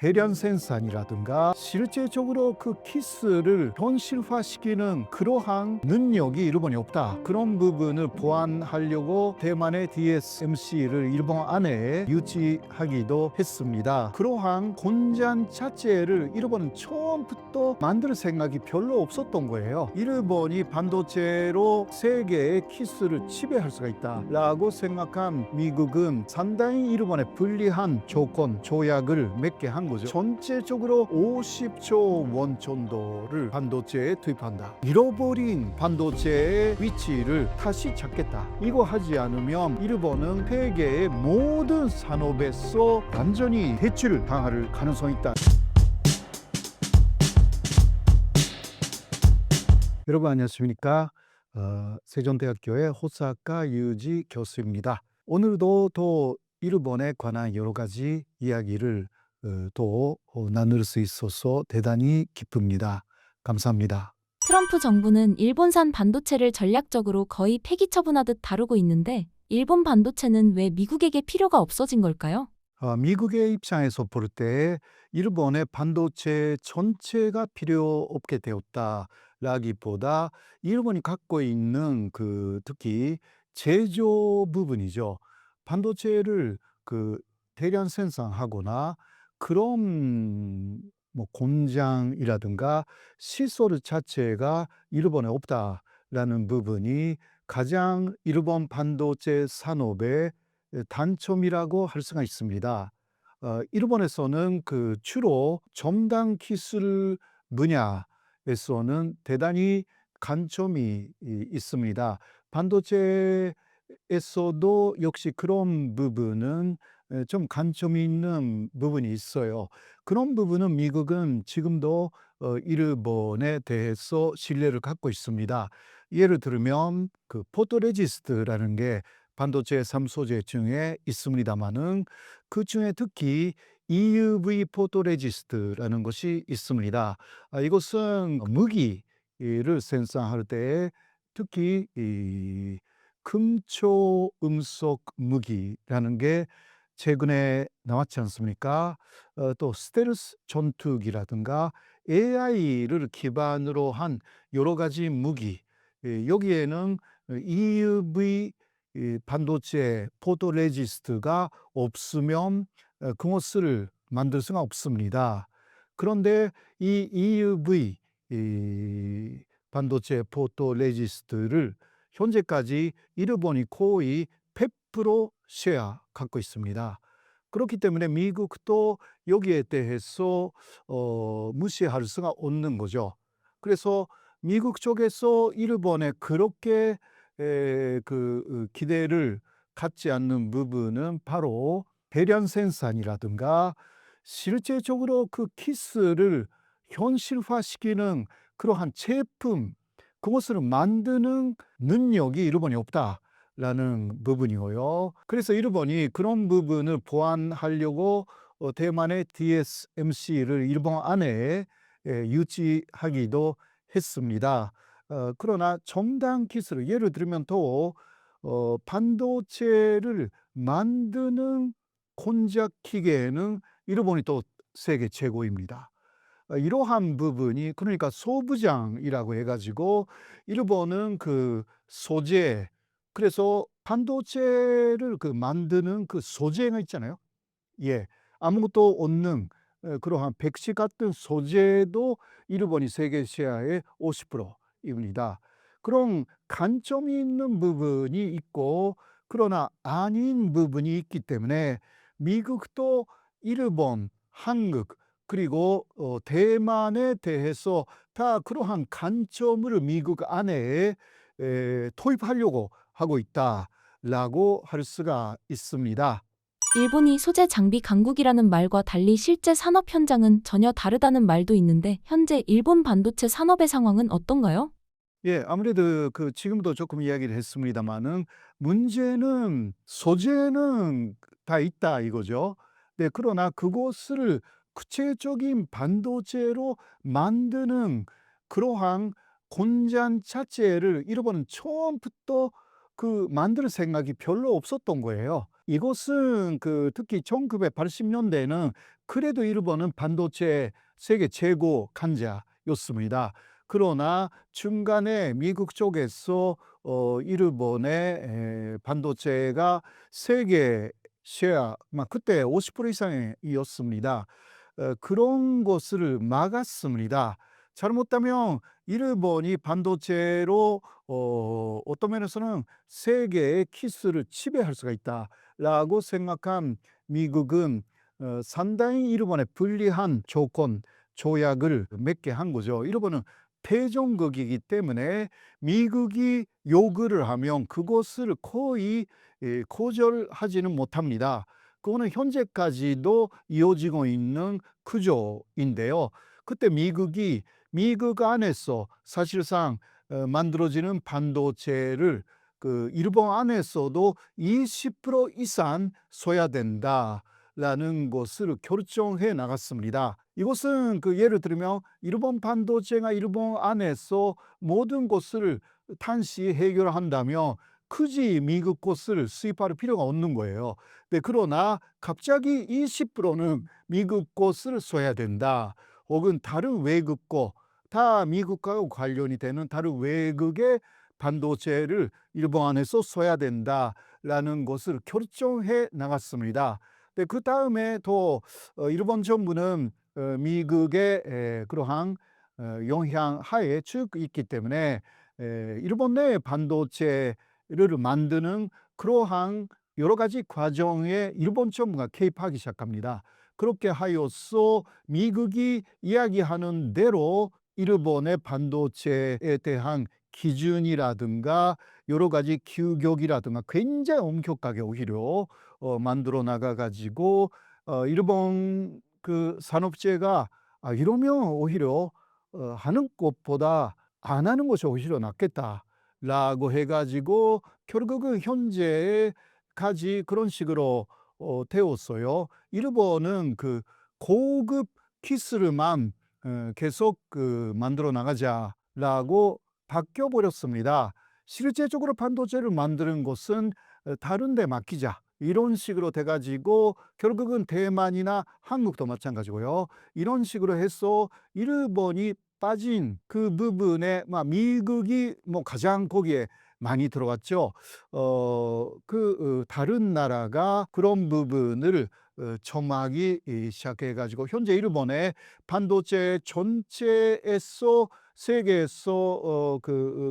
대량 생산이라든가 실제적으로 그 키스를 현실화시키는 그러한 능력이 일본이 없다. 그런 부분을 보완하려고 대만의 DSMC를 일본 안에 유치하기도 했습니다. 그러한 공장 자체를 일본은 처음부터 만들 생각이 별로 없었던 거예요. 일본이 반도체로 세계의 키스를 지배할 수가 있다라고 생각한 미국은 상당히 일본에 불리한 조건, 조약을 맺게 한 거죠. 전체적으로 50조 원 정도를 반도체에 투입한다. 잃어버린 반도체의 위치를 다시 찾겠다. 이거 하지 않으면 일본은 세계의 모든 산업에서 완전히 대출 당할 가능성이 있다. 여러분 안녕하십니까? 세종대학교의 호사카 유지 교수입니다. 오늘도 또 일본에 관한 여러 가지 이야기를 나눌 수 있어서 대단히 기쁩니다. 감사합니다. 트럼프 정부는 일본산 반도체를 전략적으로 거의 폐기 처분하듯 다루고 있는데 일본 반도체는 왜 미국에게 필요가 없어진 걸까요? 미국의 입장에서 볼 때 일본의 반도체 전체가 필요 없게 되었다라기보다 일본이 갖고 있는 특히 제조 부분이죠. 반도체를 대량 생산하거나 그런 공장이라든가 시설 자체가 일본에 없다라는 부분이 가장 일본 반도체 산업의 단점이라고 할 수가 있습니다. 일본에서는 주로 첨단 기술 분야에서는 대단히 강점이 있습니다. 반도체에서도 역시 그런 부분은 좀 강점이 있는 부분이 있어요. 그런 부분은 미국은 지금도 일본에 대해서 신뢰를 갖고 있습니다. 예를 들면 포토레지스트라는 게 반도체 3소재 중에 있습니다마는 그중에 특히 EUV 포토레지스트라는 것이 있습니다. 이것은 무기를 생산할 때 특히 이 금초 음속 무기라는 게 최근에 나왔지 않습니까? 또 스텔스 전투기라든가 AI를 기반으로 한 여러 가지 무기, 여기에는 EUV 반도체 포토레지스트가 없으면 그것을 만들 수가 없습니다. 그런데 이 EUV 반도체 포토레지스트를 현재까지 일본이 거의 100% 쉐어 갖고 있습니다. 그렇기 때문에 미국도 여기에 대해서 무시할 수가 없는 거죠. 그래서 미국 쪽에서 일본에 그렇게 기대를 갖지 않는 부분은 바로 대량 생산이라든가 실제적으로 키스를 현실화시키는 그러한 제품, 그것을 만드는 능력이 일본이 없다라는 부분이고요. 그래서 일본이 그런 부분을 보완하려고 대만의 DSMC를 일본 안에 유치하기도 했습니다. 그러나 첨단 기술, 예를 들면 또 반도체를 만드는 콘작 기계는 일본이 또 세계 최고입니다. 이러한 부분이 그러니까 소부장이라고 해가지고 일본은 소재, 그래서 반도체를 만드는 소재가 있잖아요. 예, 아무것도 없는 그러한 백시 같은 소재도 일본이 세계 시야의 50%입니다. 그런 강점이 있는 부분이 있고 그러나 아닌 부분이 있기 때문에 미국도 일본, 한국 그리고 대만에 대해서 다 그러한 강점을 미국 안에 도입하려고 하고 있다라고 할 수가 있습니다. 일본이 소재 장비 강국이라는 말과 달리 실제 산업 현장은 전혀 다르다는 말도 있는데 현재 일본 반도체 산업의 상황은 어떤가요? 예, 아무래도 지금도 조금 이야기를 했습니다마는 문제는 소재는 다 있다 이거죠. 네, 그러나 그것을 구체적인 반도체로 만드는 그러한 공장 자체를 일본은 처음부터 만들 생각이 별로 없었던 거예요. 이것은 특히 1980년대에는 그래도 일본은 반도체 세계 최고 강자였습니다. 그러나 중간에 미국 쪽에서 일본의 반도체가 세계 셰어 그때 50% 이상이었습니다. 그런 것을 막았습니다. 잘못하면 일본이 반도체로 어떤 면에서는 세계의 키스를 지배할 수가 있다라고 생각한 미국은 상당히 일본에 불리한 조건, 조약을 맺게 한 거죠. 일본은 패전국이기 때문에 미국이 요구를 하면 그것을 거의 거절하지는 못합니다. 그거는 현재까지도 이어지고 있는 구조인데요. 그때 미국 안에서 사실상 만들어지는 반도체를 일본 안에서도 20% 이상 써야 된다라는 것을 결정해 나갔습니다. 이것은 예를 들면 일본 반도체가 일본 안에서 모든 것을 단시 해결한다면 굳이 미국 것을 수입할 필요가 없는 거예요. 네, 그러나 갑자기 20%는 미국 것을 써야 된다. 혹은 다른 외국 거, 다 미국과 관련이 되는 다른 외국의 반도체를 일본 안에서 써야 된다라는 것을 결정해 나갔습니다. 네, 그 다음에 또 일본 정부는 미국의 그러한 영향 하에 쭉 있기 때문에 일본 내 반도체를 만드는 그러한 여러 가지 과정에 일본 정부가 개입하기 시작합니다. 그렇게 하여서 미국이 이야기하는 대로 일본의 반도체에 대한 기준이라든가 여러 가지 규격이라든가 굉장히 엄격하게 오히려 만들어 나가 가지고 일본 산업재가 이러면 오히려 하는 것보다 안 하는 것이 오히려 낫겠다라고 해 가지고 결국은 현재까지 그런 식으로 되었어요. 일본은 고급 기술만 계속 만들어 나가자라고 바뀌어 버렸습니다. 실제적으로 반도체를 만드는 것은 다른 데 맡기자. 이런 식으로 돼 가지고 결국은 대만이나 한국도 마찬가지고요. 이런 식으로 해서 일본이 빠진 그 부분에 미국이 가장 거기에 많이 들어갔죠. 다른 나라가 그런 부분을 점하기 시작해 가지고 현재 일본의 반도체 전체에서 세계에서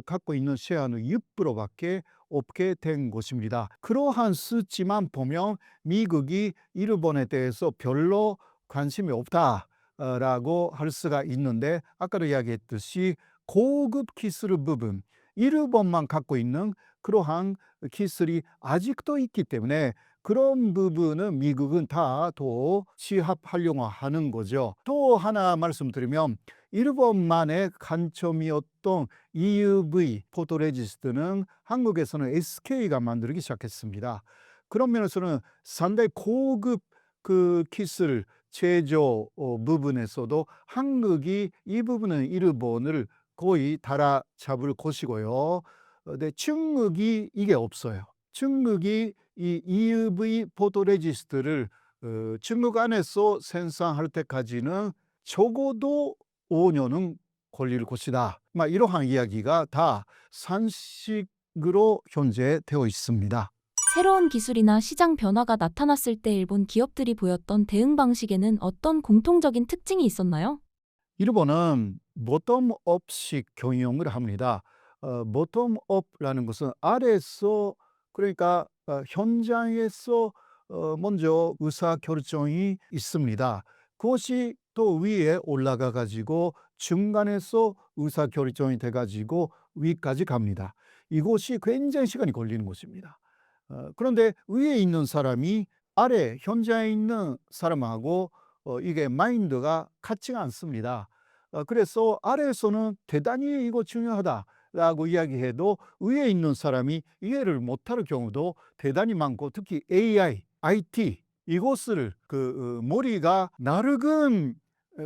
갖고 있는 셰어는 6%밖에 없게 된 것입니다. 그러한 수치만 보면 미국이 일본에 대해서 별로 관심이 없다라고 할 수가 있는데 아까도 이야기했듯이 고급 기술 부분, 일본만 갖고 있는 그러한 기술이 아직도 있기 때문에 그런 부분은 미국은 다 더 취합하려고 하는 거죠. 또 하나 말씀드리면 일본만의 관점이었던 EUV 포토레지스트는 한국에서는 SK가 만들기 시작했습니다. 그런 면에서는 상당히 고급 기술 제조 부분에서도 한국이 이 부분은 일본을 거의 따라잡을 것이고요. 근데 중국이 이게 없어요. 중국이 이 EUV 포토레지스트를 중국 안에서 생산할 때까지는 적어도 5년은 걸릴 것이다. 이러한 이야기가 다 산식으로 현재 되어 있습니다. 새로운 기술이나 시장 변화가 나타났을 때 일본 기업들이 보였던 대응 방식에는 어떤 공통적인 특징이 있었나요? 일본은 보텀업식 경영을 합니다. 보텀업라는 것은 아래에서 그러니까 현장에서 먼저 의사결정이 있습니다. 그것이 또 위에 올라가 가지고 중간에서 의사결정이 돼 가지고 위까지 갑니다. 이것이 굉장히 시간이 걸리는 것입니다. 그런데 위에 있는 사람이 아래 현장에 있는 사람하고 이게 마인드가 같지가 않습니다. 그래서 아래에서는 대단히 이거 중요하다라고 이야기해도 위에 있는 사람이 이해를 못할 경우도 대단히 많고 특히 AI, IT 이것을 머리가 낡은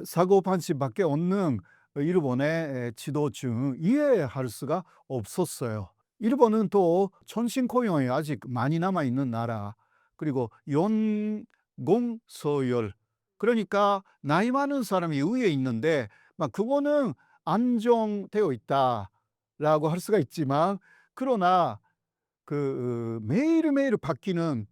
사고방식밖에 없는 일본의 지도층 이해할 수가 없었어요. 일본은 또 천신고용이 아직 많이 남아있는 나라 그리고 연공서열. 그러니까 나이 많은 사람이 위에 있는데 막 그거는 안정되어 있다라고 할 수가 있지만, 그러나 매일매일 바뀌는,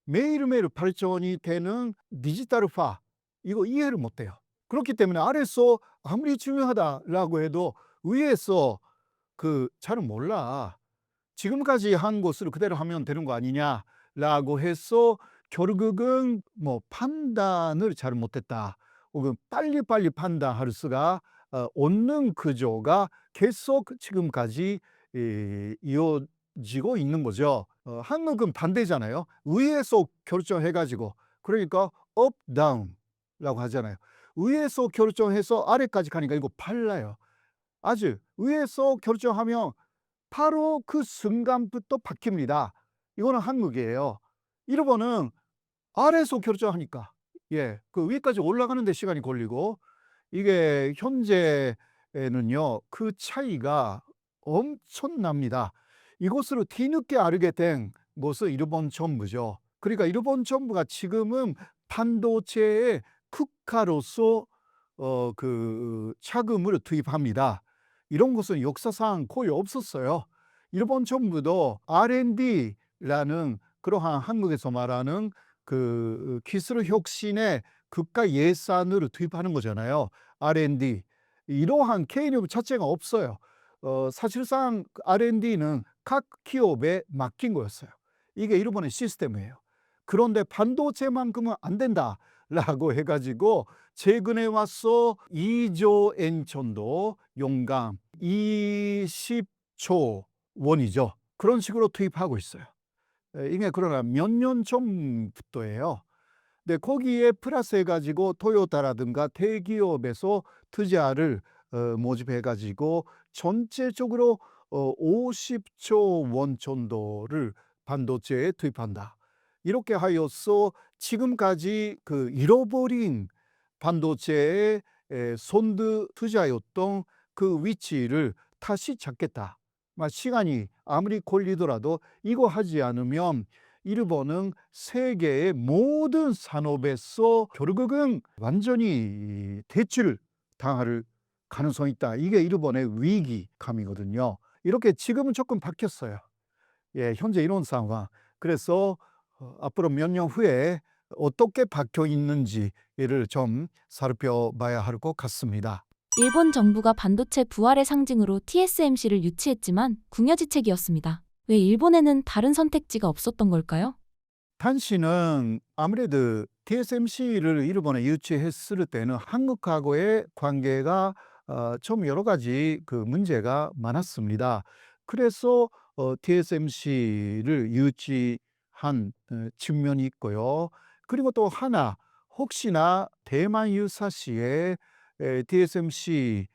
매일매일 발전이 되는 디지털화, 이거 이해를 못 해요. 그렇기 때문에 아래서 아무리 중요하다라고 해도 위에서 잘은 몰라. 지금까지 한 것을 그대로 하면 되는 거 아니냐라고 해서 결국은 뭐 판단을 잘 못했다, 혹은 빨리빨리 판단할 수가 없는 구조가 계속 지금까지 이어지고 있는 거죠. 한국은 반대잖아요. 위에서 결정해가지고, 그러니까 업 다운이라고 하잖아요. 위에서 결정해서 아래까지 가니까 이거 빨라요. 아주 위에서 결정하면 바로 그 순간부터 바뀝니다. 이거는 한국이에요. 일본은 아래에서 결정하니까 그 위까지 올라가는 데 시간이 걸리고, 이게 현재에는요 그 차이가 엄청납니다. 이것을 뒤늦게 알게 된 것은 일본 정부죠. 그러니까 일본 정부가 지금은 반도체의 국가로서 자금을 투입합니다. 이런 것은 역사상 거의 없었어요. 일본 정부도 R&D라는 그러한 한국에서 말하는 기술 혁신에 국가 예산을 투입하는 거잖아요. R&D. 이러한 개념 자체가 없어요. 사실상 R&D는 각 기업에 맡긴 거였어요. 이게 일본의 시스템이에요. 그런데 반도체만큼은 안 된다라고 해가지고 최근에 와서 2조 엔 정도 용감, 20조 원이죠. 그런 식으로 투입하고 있어요. 이게 그러나 몇 년 전부터예요. 근데 거기에 플러스 해가지고 토요타라든가 대기업에서 투자를 모집해가지고 전체적으로 50조 원 정도를 반도체에 투입한다. 이렇게 하여서 지금까지 잃어버린 반도체의 선두 투자였던 그 위치를 다시 잡겠다. 시간이 아무리 걸리더라도 이거 하지 않으면 일본은 세계의 모든 산업에서 결국은 완전히 대출 당할 가능성이 있다. 이게 일본의 위기감이거든요. 이렇게 지금은 조금 바뀌었어요. 현재 이런 상황. 그래서 앞으로 몇 년 후에 어떻게 바뀌어 있는지를 좀 살펴봐야 할 것 같습니다. 일본 정부가 반도체 부활의 상징으로 TSMC를 유치했지만 궁여지책이었습니다. 왜 일본에는 다른 선택지가 없었던 걸까요? 당시는 아무래도 TSMC를 일본에 유치했을 때는 한국하고의 관계가 좀 여러 가지 문제가 많았습니다. 그래서 TSMC를 유치한 측면이 있고요. 그리고 또 하나, 혹시나 대만 유사시에 TSMC에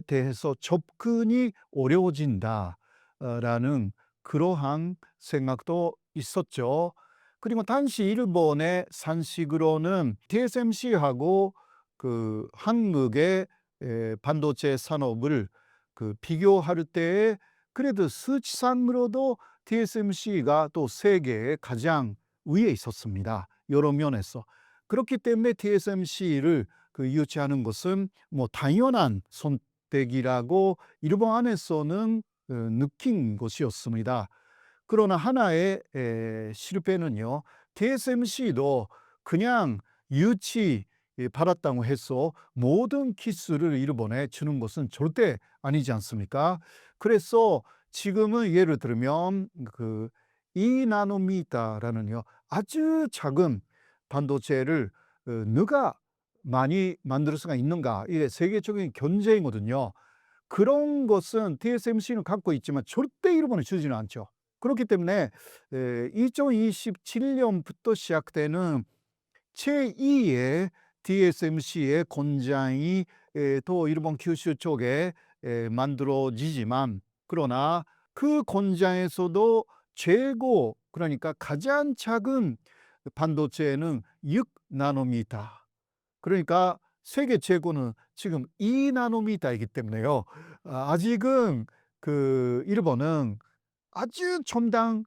대해서 접근이 어려워진다라는 그러한 생각도 있었죠. 그리고 당시 일본의 산식으로는 TSMC하고 한국의 반도체 산업을 비교할 때에 그래도 수치상으로도 TSMC가 또 세계에 가장 위에 있었습니다. 여러 면에서. 그렇기 때문에 TSMC를 유치하는 것은 뭐 당연한 선택이라고 일본 안에서는 느낀 것이었습니다. 그러나 하나의 실패는요, TSMC도 그냥 유치 받았다고 해서 모든 기술을 일본에 주는 것은 절대 아니지 않습니까? 그래서 지금은 예를 들면 2나노미터라는요 아주 작은 반도체를 누가 많이 만들 수가 있는가, 이게 세계적인 경쟁이거든요. 그런 것은 TSMC는 갖고 있지만 절대 일본에 주지는 않죠. 그렇기 때문에 2027년부터 시작되는 제2의 TSMC의 공장이 또 일본 규슈 쪽에 만들어지지만, 그러나 그 공장에서도 최고, 그러니까 가장 작은 반도체는 6나노미터, 그러니까 세계 최고는 지금 2나노미터이기 때문에요. 아직은 일본은 아주 첨단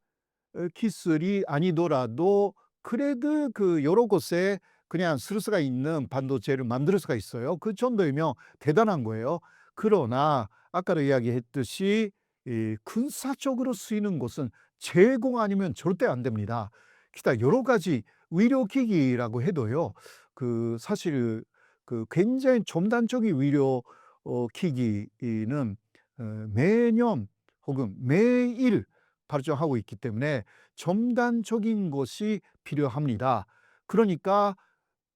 기술이 아니더라도 그래도 그 여러 곳에 그냥 쓸 수가 있는 반도체를 만들 수가 있어요. 그 정도이면 대단한 거예요. 그러나 아까도 이야기했듯이 이 군사적으로 쓰이는 곳은 제공 아니면 절대 안 됩니다. 기타 여러 가지 의료기기라고 해도요. 그 사실 그 굉장히 첨단적인 의료 기기는 매년 혹은 매일 발전하고 있기 때문에 첨단적인 것이 필요합니다. 그러니까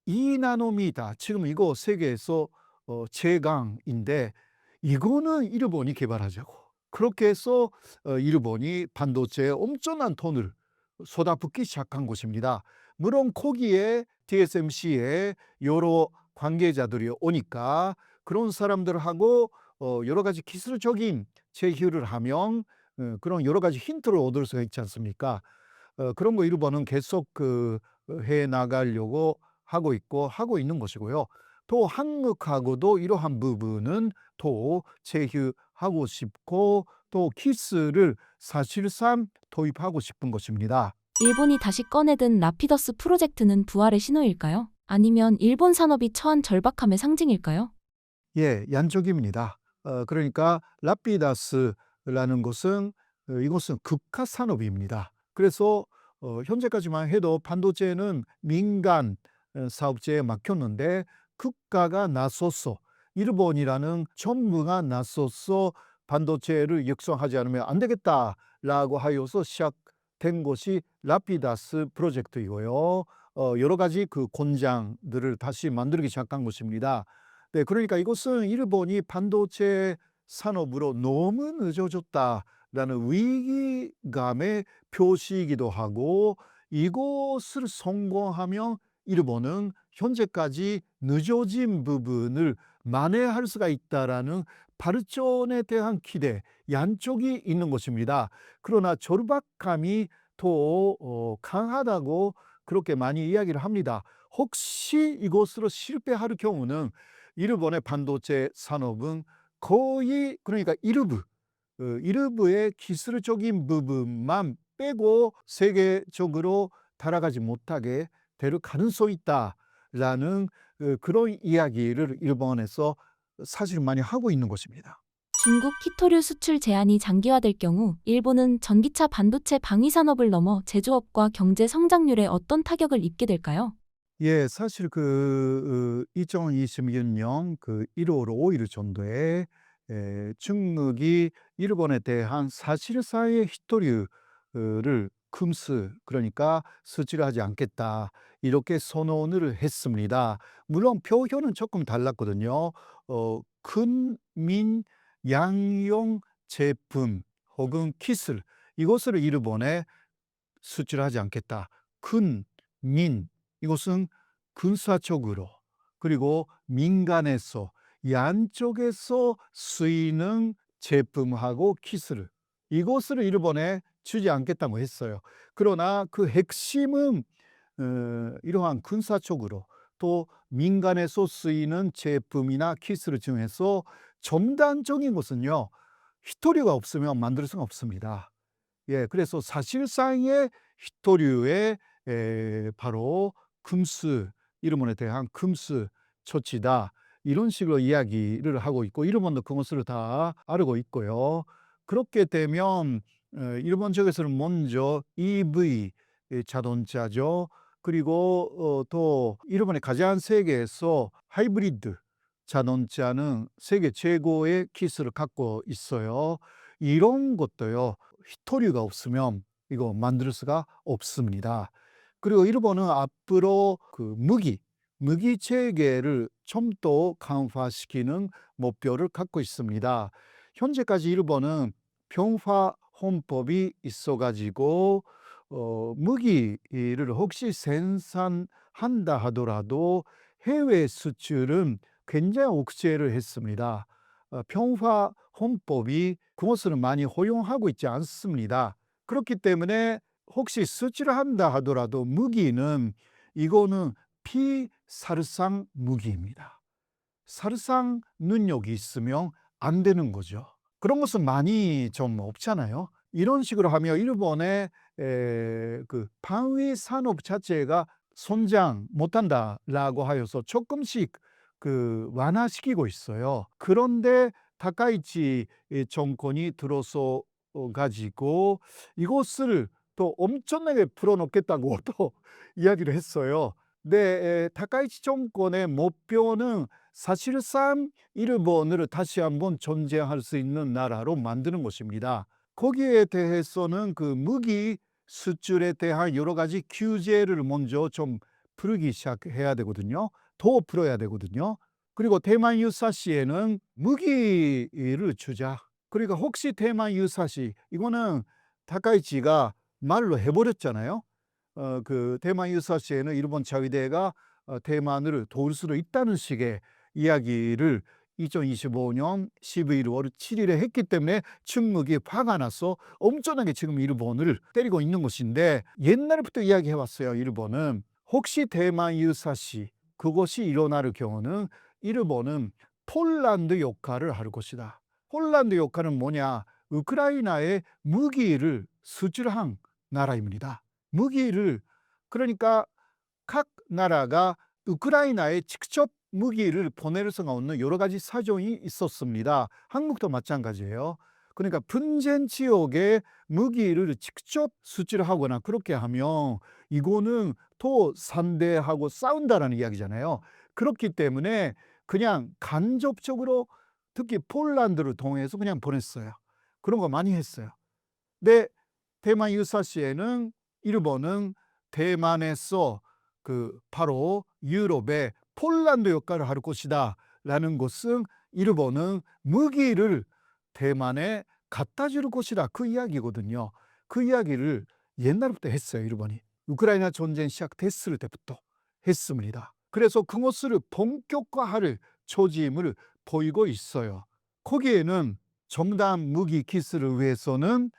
2나노미터 지금 이거 세계에서 최강인데 이거는 일본이 개발하자고. 그렇게 해서 일본이 반도체에 엄청난 돈을 쏟아붓기 시작한 것입니다. 물론 거기에 TSMC의 여러 관계자들이 오니까 그런 사람들하고 여러 가지 기술적인 제휴를 하면 그런 여러 가지 힌트를 얻을 수가 있지 않습니까? 그런 거 일본은 계속 해 나가려고 하고 있는 것이고요. 또 한국하고도 이러한 부분은 또 제휴하고 싶고 또 키스를 사실상 도입하고 싶은 것입니다. 일본이 다시 꺼내든 라피더스 프로젝트는 부활의 신호일까요? 아니면 일본 산업이 처한 절박함의 상징일까요? 예, 양쪽입니다. 그러니까 라피다스라는 것은 이것은 국가 산업입니다. 그래서 현재까지만 해도 반도체는 민간 사업체에 맡겼는데 국가가 나서서 일본이라는 정부가 나서서 반도체를 육성하지 않으면 안 되겠다라고 하여서 시작된 것이 라피다스 프로젝트이고요. 여러 가지 그 공장들을 다시 만들기 시작한 것입니다. 네, 그러니까 이것은 일본이 반도체 산업으로 너무 늦어졌다라는 위기감의 표시이기도 하고 이것을 성공하면 일본은 현재까지 늦어진 부분을 만회할 수가 있다라는 발전에 대한 기대 양쪽이 있는 것입니다. 그러나 절박감이 더 강하다고 그렇게 많이 이야기를 합니다. 혹시 이것으로 실패할 경우는 일본의 반도체 산업은 거의 그러니까 일부의 기술적인 부분만 빼고 세계적으로 따라가지 못하게 될 가능성이 있다라는 그런 이야기를 일본에서 사실 많이 하고 있는 것입니다. 중국 히토류 수출 제한이 장기화될 경우 일본은 전기차 반도체 방위 산업을 넘어 제조업과 경제 성장률에 어떤 타격을 입게 될까요? 예, 사실 2026년 1월 5일 정도에 중국이 일본에 대한 사실상의 히토류를 금수, 그러니까 수출을 하지 않겠다 이렇게 선언을 했습니다. 물론 표현은 조금 달랐거든요. 근민 양용 제품 혹은 기술 이것을 일본에 수출하지 않겠다. 근민 이것은 군사적으로 그리고 민간에서 양쪽에서 쓰이는 제품하고 기술 이것을 일본에 주지 않겠다고 했어요. 그러나 그 핵심은 이러한 군사적으로 또 민간에서 쓰이는 제품이나 기술 중에서 첨단적인 것은요. 히토리가 없으면 만들 수가 없습니다. 예, 그래서 사실상의 히토류의 바로 금수, 일본에 대한 금수 조치다. 이런 식으로 이야기를 하고 있고 일본도 그것을 다 알고 있고요. 그렇게 되면 일본 쪽에서는 먼저 EV 자동차죠. 그리고 또 일본의 가장 세계에서 하이브리드 자동차는 세계 최고의 기술을 갖고 있어요. 이런 것도요. 히토류가 없으면 이거 만들 수가 없습니다. 그리고 일본은 앞으로 무기 체계를 좀 더 강화시키는 목표를 갖고 있습니다. 현재까지 일본은 평화 헌법이 있어 가지고 무기를 혹시 생산한다 하더라도 해외 수출은 굉장히 억제를 했습니다. 평화 헌법이 그것을 많이 허용하고 있지 않습니다. 그렇기 때문에 혹시 수출을 한다 하더라도 무기는 이거는 비살상 무기입니다. 살상 능력이 있으면 안 되는 거죠. 그런 것은 많이 좀 없잖아요. 이런 식으로 하며 일본의 그 방위 산업 자체가 성장 못한다라고 하여서 조금씩 그 완화시키고 있어요. 그런데 다카이치 정권이 들어서 가지고 이것을 또 엄청나게 풀어놓겠다고 또 이야기를 했어요. 네, 다카이치 정권의 목표는 사실상 일본을 다시 한번 존재할 수 있는 나라로 만드는 것입니다. 거기에 대해서는 그 무기 수출에 대한 여러 가지 규제를 먼저 좀 풀기 시작해야 되거든요. 더 풀어야 되거든요. 그리고 대만 유사시에는 무기를 주자. 그러니까 혹시 대만 유사시 이거는 다카이치가 말로 해버렸잖아요. 그 대만 유사시에는 일본 자위대가 대만을 도울 수도 있다는 식의 이야기를 2025년 12월 7일에 했기 때문에 중국이 화가 나서 엄청나게 지금 일본을 때리고 있는 것인데, 옛날부터 이야기해 왔어요. 일본은 혹시 대만 유사시 그것이 일어날 경우는 일본은 폴란드 역할을 할 것이다. 폴란드 역할은 뭐냐? 우크라이나에 무기를 수출한 나라입니다. 무기를, 그러니까 각 나라가 우크라이나에 직접 무기를 보낼 수가 없는 여러 가지 사정이 있었습니다. 한국도 마찬가지예요. 그러니까 분쟁 지역에 무기를 직접 수출하거나 그렇게 하면 이거는 또 상대하고 싸운다라는 이야기잖아요. 그렇기 때문에 그냥 간접적으로 특히 폴란드를 통해서 그냥 보냈어요. 그런 거 많이 했어요. 근데 대만 유사시에는 일본은 대만에서 그 바로 유럽의 폴란드 역할을 할 것이다 라는 것은 일본은 무기를 대만에 갖다 줄 것이다, 그 이야기거든요. 그 이야기를 옛날부터 했어요. 일본이 우크라이나 전쟁 시작됐을 때부터 했습니다. 그래서 그것을 본격화할 초짐을 보이고 있어요. 거기에는 첨단 무기 기술을 위해서는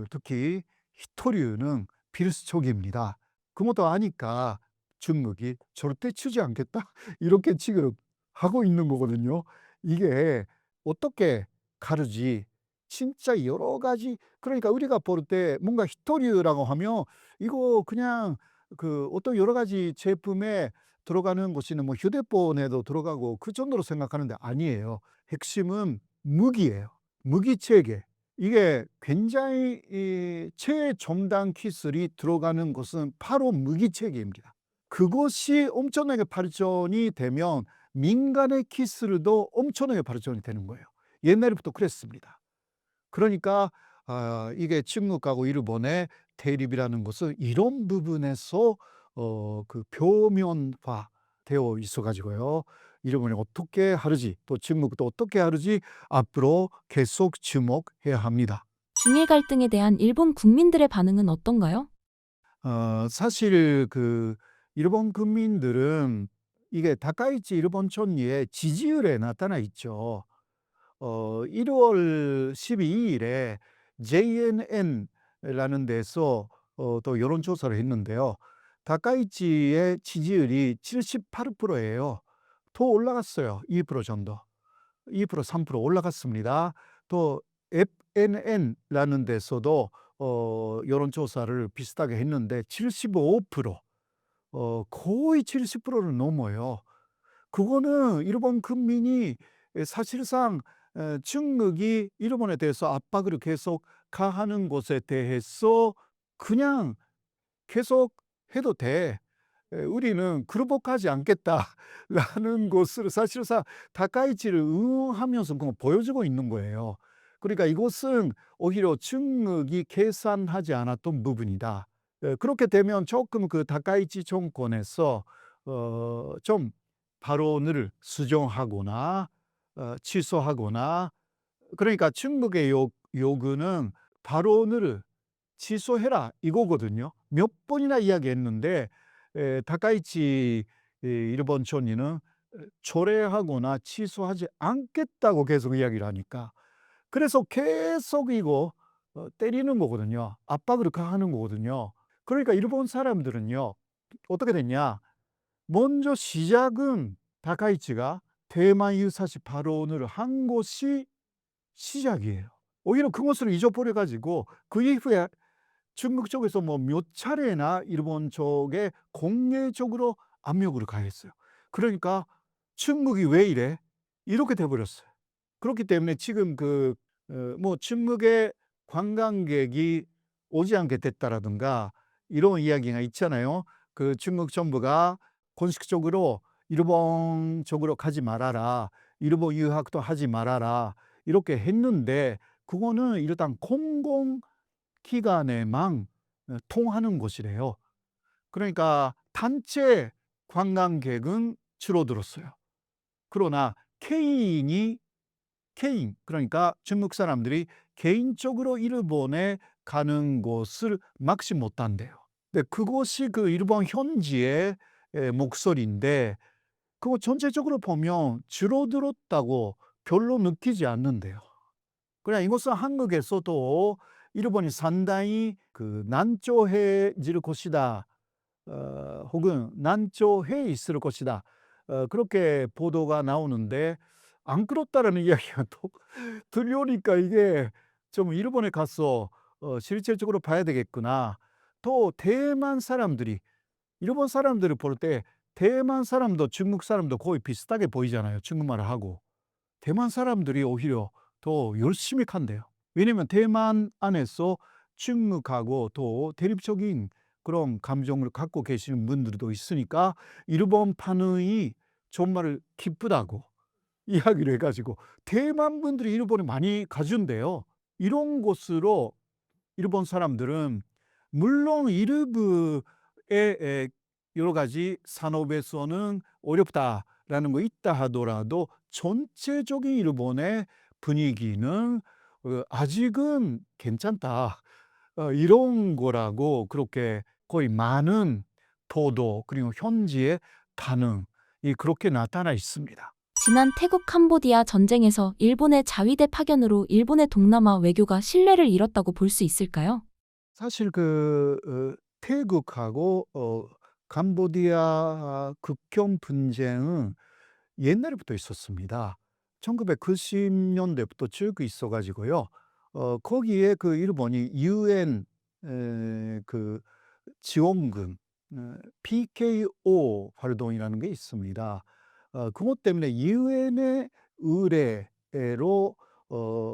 특히 히토류는 필수적입니다. 그것도 아니까 중국이 절대 주지 않겠다 이렇게 지금 하고 있는 거거든요. 이게 어떻게 가르지? 진짜 여러 가지, 그러니까 우리가 볼 때 뭔가 히토류라고 하면 이거 그냥 그 어떤 여러 가지 제품에 들어가는 것이는 뭐 휴대폰에도 들어가고 그 정도로 생각하는데 아니에요. 핵심은 무기예요. 무기 체계. 이게 굉장히 최첨단 기술이 들어가는 것은 바로 무기 체계입니다. 그것이 엄청나게 발전이 되면 민간의 기술도 엄청나게 발전이 되는 거예요. 옛날부터 그랬습니다. 그러니까 이게 중국하고 일본의 대립이라는 것은 이런 부분에서 그 표면화 되어 있어 가지고요. 일본이 어떻게 하는지 또 중국도 어떻게 하는지 앞으로 계속 주목해야 합니다. 중일 갈등에 대한 일본 국민들의 반응은 어떤가요? 사실 그 일본 국민들은 이게 다카이치 일본 총리의 지지율에 나타나 있죠. 1월 12일에 JNN라는 데서 또 여론조사를 했는데요. 다카이치의 지지율이 78%예요. 더 올라갔어요. 2% 정도. 2%, 3% 올라갔습니다. 또 FNN라는 데서도 여론조사를 비슷하게 했는데 75%, 거의 70%를 넘어요. 그거는 일본 국민이 사실상 중국이 일본에 대해서 압박을 계속 가하는 것에 대해서 그냥 계속 해도 돼. 우리는 굴복하지 않겠다라는 것을 사실상 다카이치를 응원하면서 그걸 보여주고 있는 거예요. 그러니까 이것은 오히려 중국이 계산하지 않았던 부분이다. 그렇게 되면 조금 그 다카이치 정권에서 좀 발언을 수정하거나 취소하거나, 그러니까 중국의 요구는 발언을 취소해라 이거거든요. 몇 번이나 이야기했는데 다카이치 일본 총리는 초래하거나 취소하지 않겠다고 계속 이야기를 하니까, 그래서 계속 이거 때리는 거거든요. 압박을 가하는 거거든요. 그러니까 일본 사람들은요, 어떻게 됐냐? 먼저 시작은 다카이치가 대만 유사시 발언을 한 것이 시작이에요. 오히려 그것을 잊어버려 가지고 그 이후에 중국 쪽에서 뭐 몇 차례나 일본 쪽에 공개적으로 압력을 가했어요. 그러니까 '중국이 왜 이래?' 이렇게 돼 버렸어요. 그렇기 때문에 지금 뭐 중국의 관광객이 오지 않게 됐다라든가 이런 이야기가 있잖아요. 그 중국 정부가 공식적으로 "일본 쪽으로 가지 말아라. 일본 유학도 하지 말아라." 이렇게 했는데 그거는 일단 공공 기간에만 통하는 곳이래요. 그러니까 단체 관광객은 줄어들었어요. 그러나 개인 그러니까 중국 사람들이 개인적으로 일본에 가는 곳을 막지 못한대요. 네, 그것이 그 일본 현지의 목소리인데 그거 전체적으로 보면 줄어들었다고 별로 느끼지 않는데요. 그냥 이것은 한국에서도 일본이 상당히 난조해질 것이다. 혹은 난조해 있을 것이다. 그렇게 보도가 나오는데 안 그렇다라는 이야기가 또 들려오니까 이게 좀 '일본에 가서 실질적으로 봐야 되겠구나.' 또 대만 사람들이 일본 사람들을 볼 때 대만 사람도 중국 사람도 거의 비슷하게 보이잖아요, 중국말을 하고. 대만 사람들이 오히려 더 열심히 간대요. 왜냐면 대만 안에서 중국하고 또 대립적인 그런 감정을 갖고 계시는 분들도 있으니까 일본 반응이 정말 기쁘다고 이야기를 해 가지고 대만 분들이 일본에 많이 가준대요. 이런 곳으로 일본 사람들은 물론 일부의 여러 가지 산업에서는 어렵다라는 거 있다 하더라도 전체적인 일본의 분위기는 아직은 괜찮다. 이런 거라고 그렇게 거의 많은 보도 그리고 현지의 반응이 그렇게 나타나 있습니다. 지난 태국 캄보디아 전쟁에서 일본의 자위대 파견으로 일본의 동남아 외교가 신뢰를 잃었다고 볼 수 있을까요? 사실 태국하고 캄보디아 국경 분쟁은 옛날부터 있었습니다. 1990 년대부터 쭉 있어 가지고요. 거기에 일본이 유엔 지원군 PKO 활동이라는 게 있습니다. 그것 때문에 유엔의 의뢰로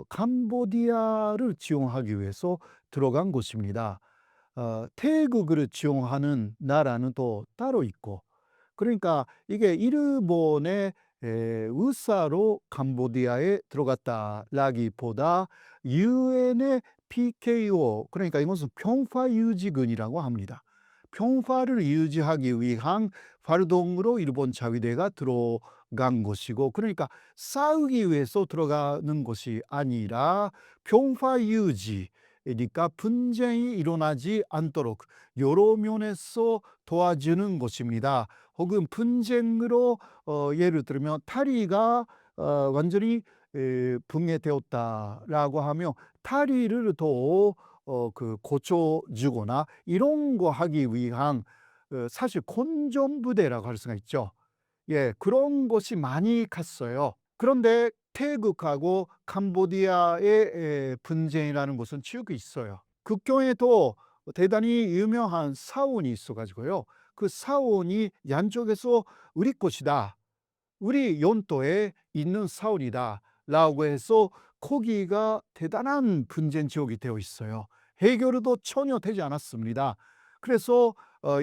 캄보디아를 지원하기 위해서 들어간 곳입니다. 태국을 지원하는 나라는 또 따로 있고 그러니까 이게 일본의 의사로 캄보디아에 들어갔다라기보다 유엔의 PKO 그러니까 이것은 평화유지군이라고 합니다. 평화를 유지하기 위한 활동으로 일본 자위대가 들어간 것이고 그러니까 싸우기 위해서 들어가는 것이 아니라 평화유지니까 분쟁이 일어나지 않도록 여러 면에서 도와주는 것입니다. 혹은 분쟁으로 예를 들면 다리가 완전히 붕괴되었다라고 하면 다리를 더 고쳐 주거나 이런 거 하기 위한 사실 공전부대라고 할 수가 있죠. 예, 그런 것이 많이 갔어요. 그런데 태국하고 캄보디아의 분쟁이라는 것은 쭉 있어요. 국경에도 대단히 유명한 사원이 있어 가지고요. 그 사원이 양쪽에서 "우리 것이다. 우리 영토에 있는 사원이다."라고 해서 거기가 대단한 분쟁 지역이 되어 있어요. 해결도 전혀 되지 않았습니다. 그래서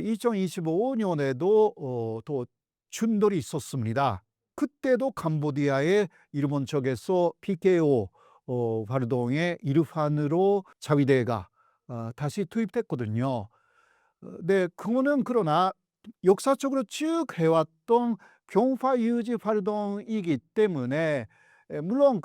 2025 년에도 또 충돌이 있었습니다. 그때도 캄보디아의 일본 쪽에서 PKO 활동의 일환으로 자위대가 다시 투입됐거든요. 네, 그거는 그러나 역사적으로 쭉 해왔던 평화 유지 활동이기 때문에 물론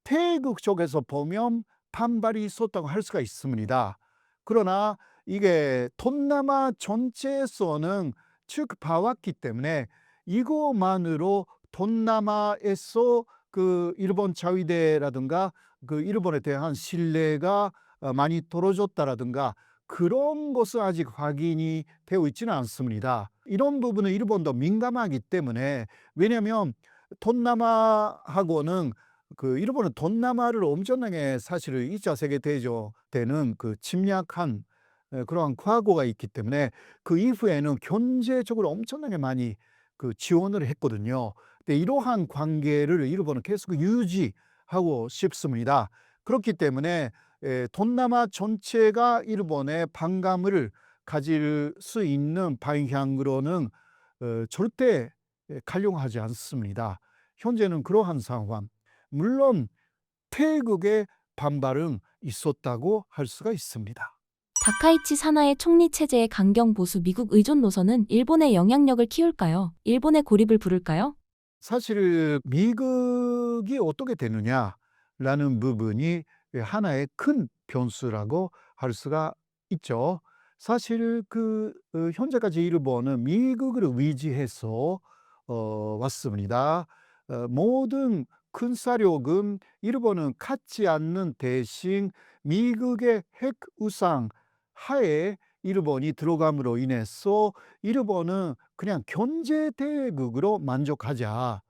태국 쪽에서 보면 반발이 있었다고 할 수가 있습니다. 그러나 이게 동남아 전체에서는 쭉 봐왔기 때문에 이것만으로 동남아에서 일본 자위대라든가 일본에 대한 신뢰가 많이 떨어졌다라든가 그런 것은 아직 확인이 되어 있지는 않습니다. 이런 부분은 일본도 민감하기 때문에 왜냐하면 동남아하고는 '그 일본의 그 일본은 동남아를 엄청나게 사실은 2차 세계 대전 때는 그 침략한 그러한 과거가 있기 때문에 그 이후에는 경제적으로 엄청나게 많이 그 지원을 했거든요. 근데 이러한 관계를 일본은 계속 유지하고 싶습니다. 그렇기 때문에 동남아 전체가 일본의 반감을 가질 수 있는 방향으로는 절대 가려고 하지 않습니다. 현재는 그러한 상황. 물론 태국의 반발은 있었다고 할 수가 있습니다. 다카이치 사나의 총리 체제의 강경 보수 미국 의존 노선은 일본의 영향력을 키울까요? 일본의 고립을 부를까요? 사실 미국이 어떻게 되느냐라는 부분이 하나의 큰 변수라고 할 수가 있죠. 사실 현재까지 일본은 미국을 의지해서 왔습니다. 모든 큰 사력은 일본은 갖지 않는 대신 미국의 핵 우상 하에 일본이 들어감으로 인해서 일본은 그냥 경제 대국으로 만족하자.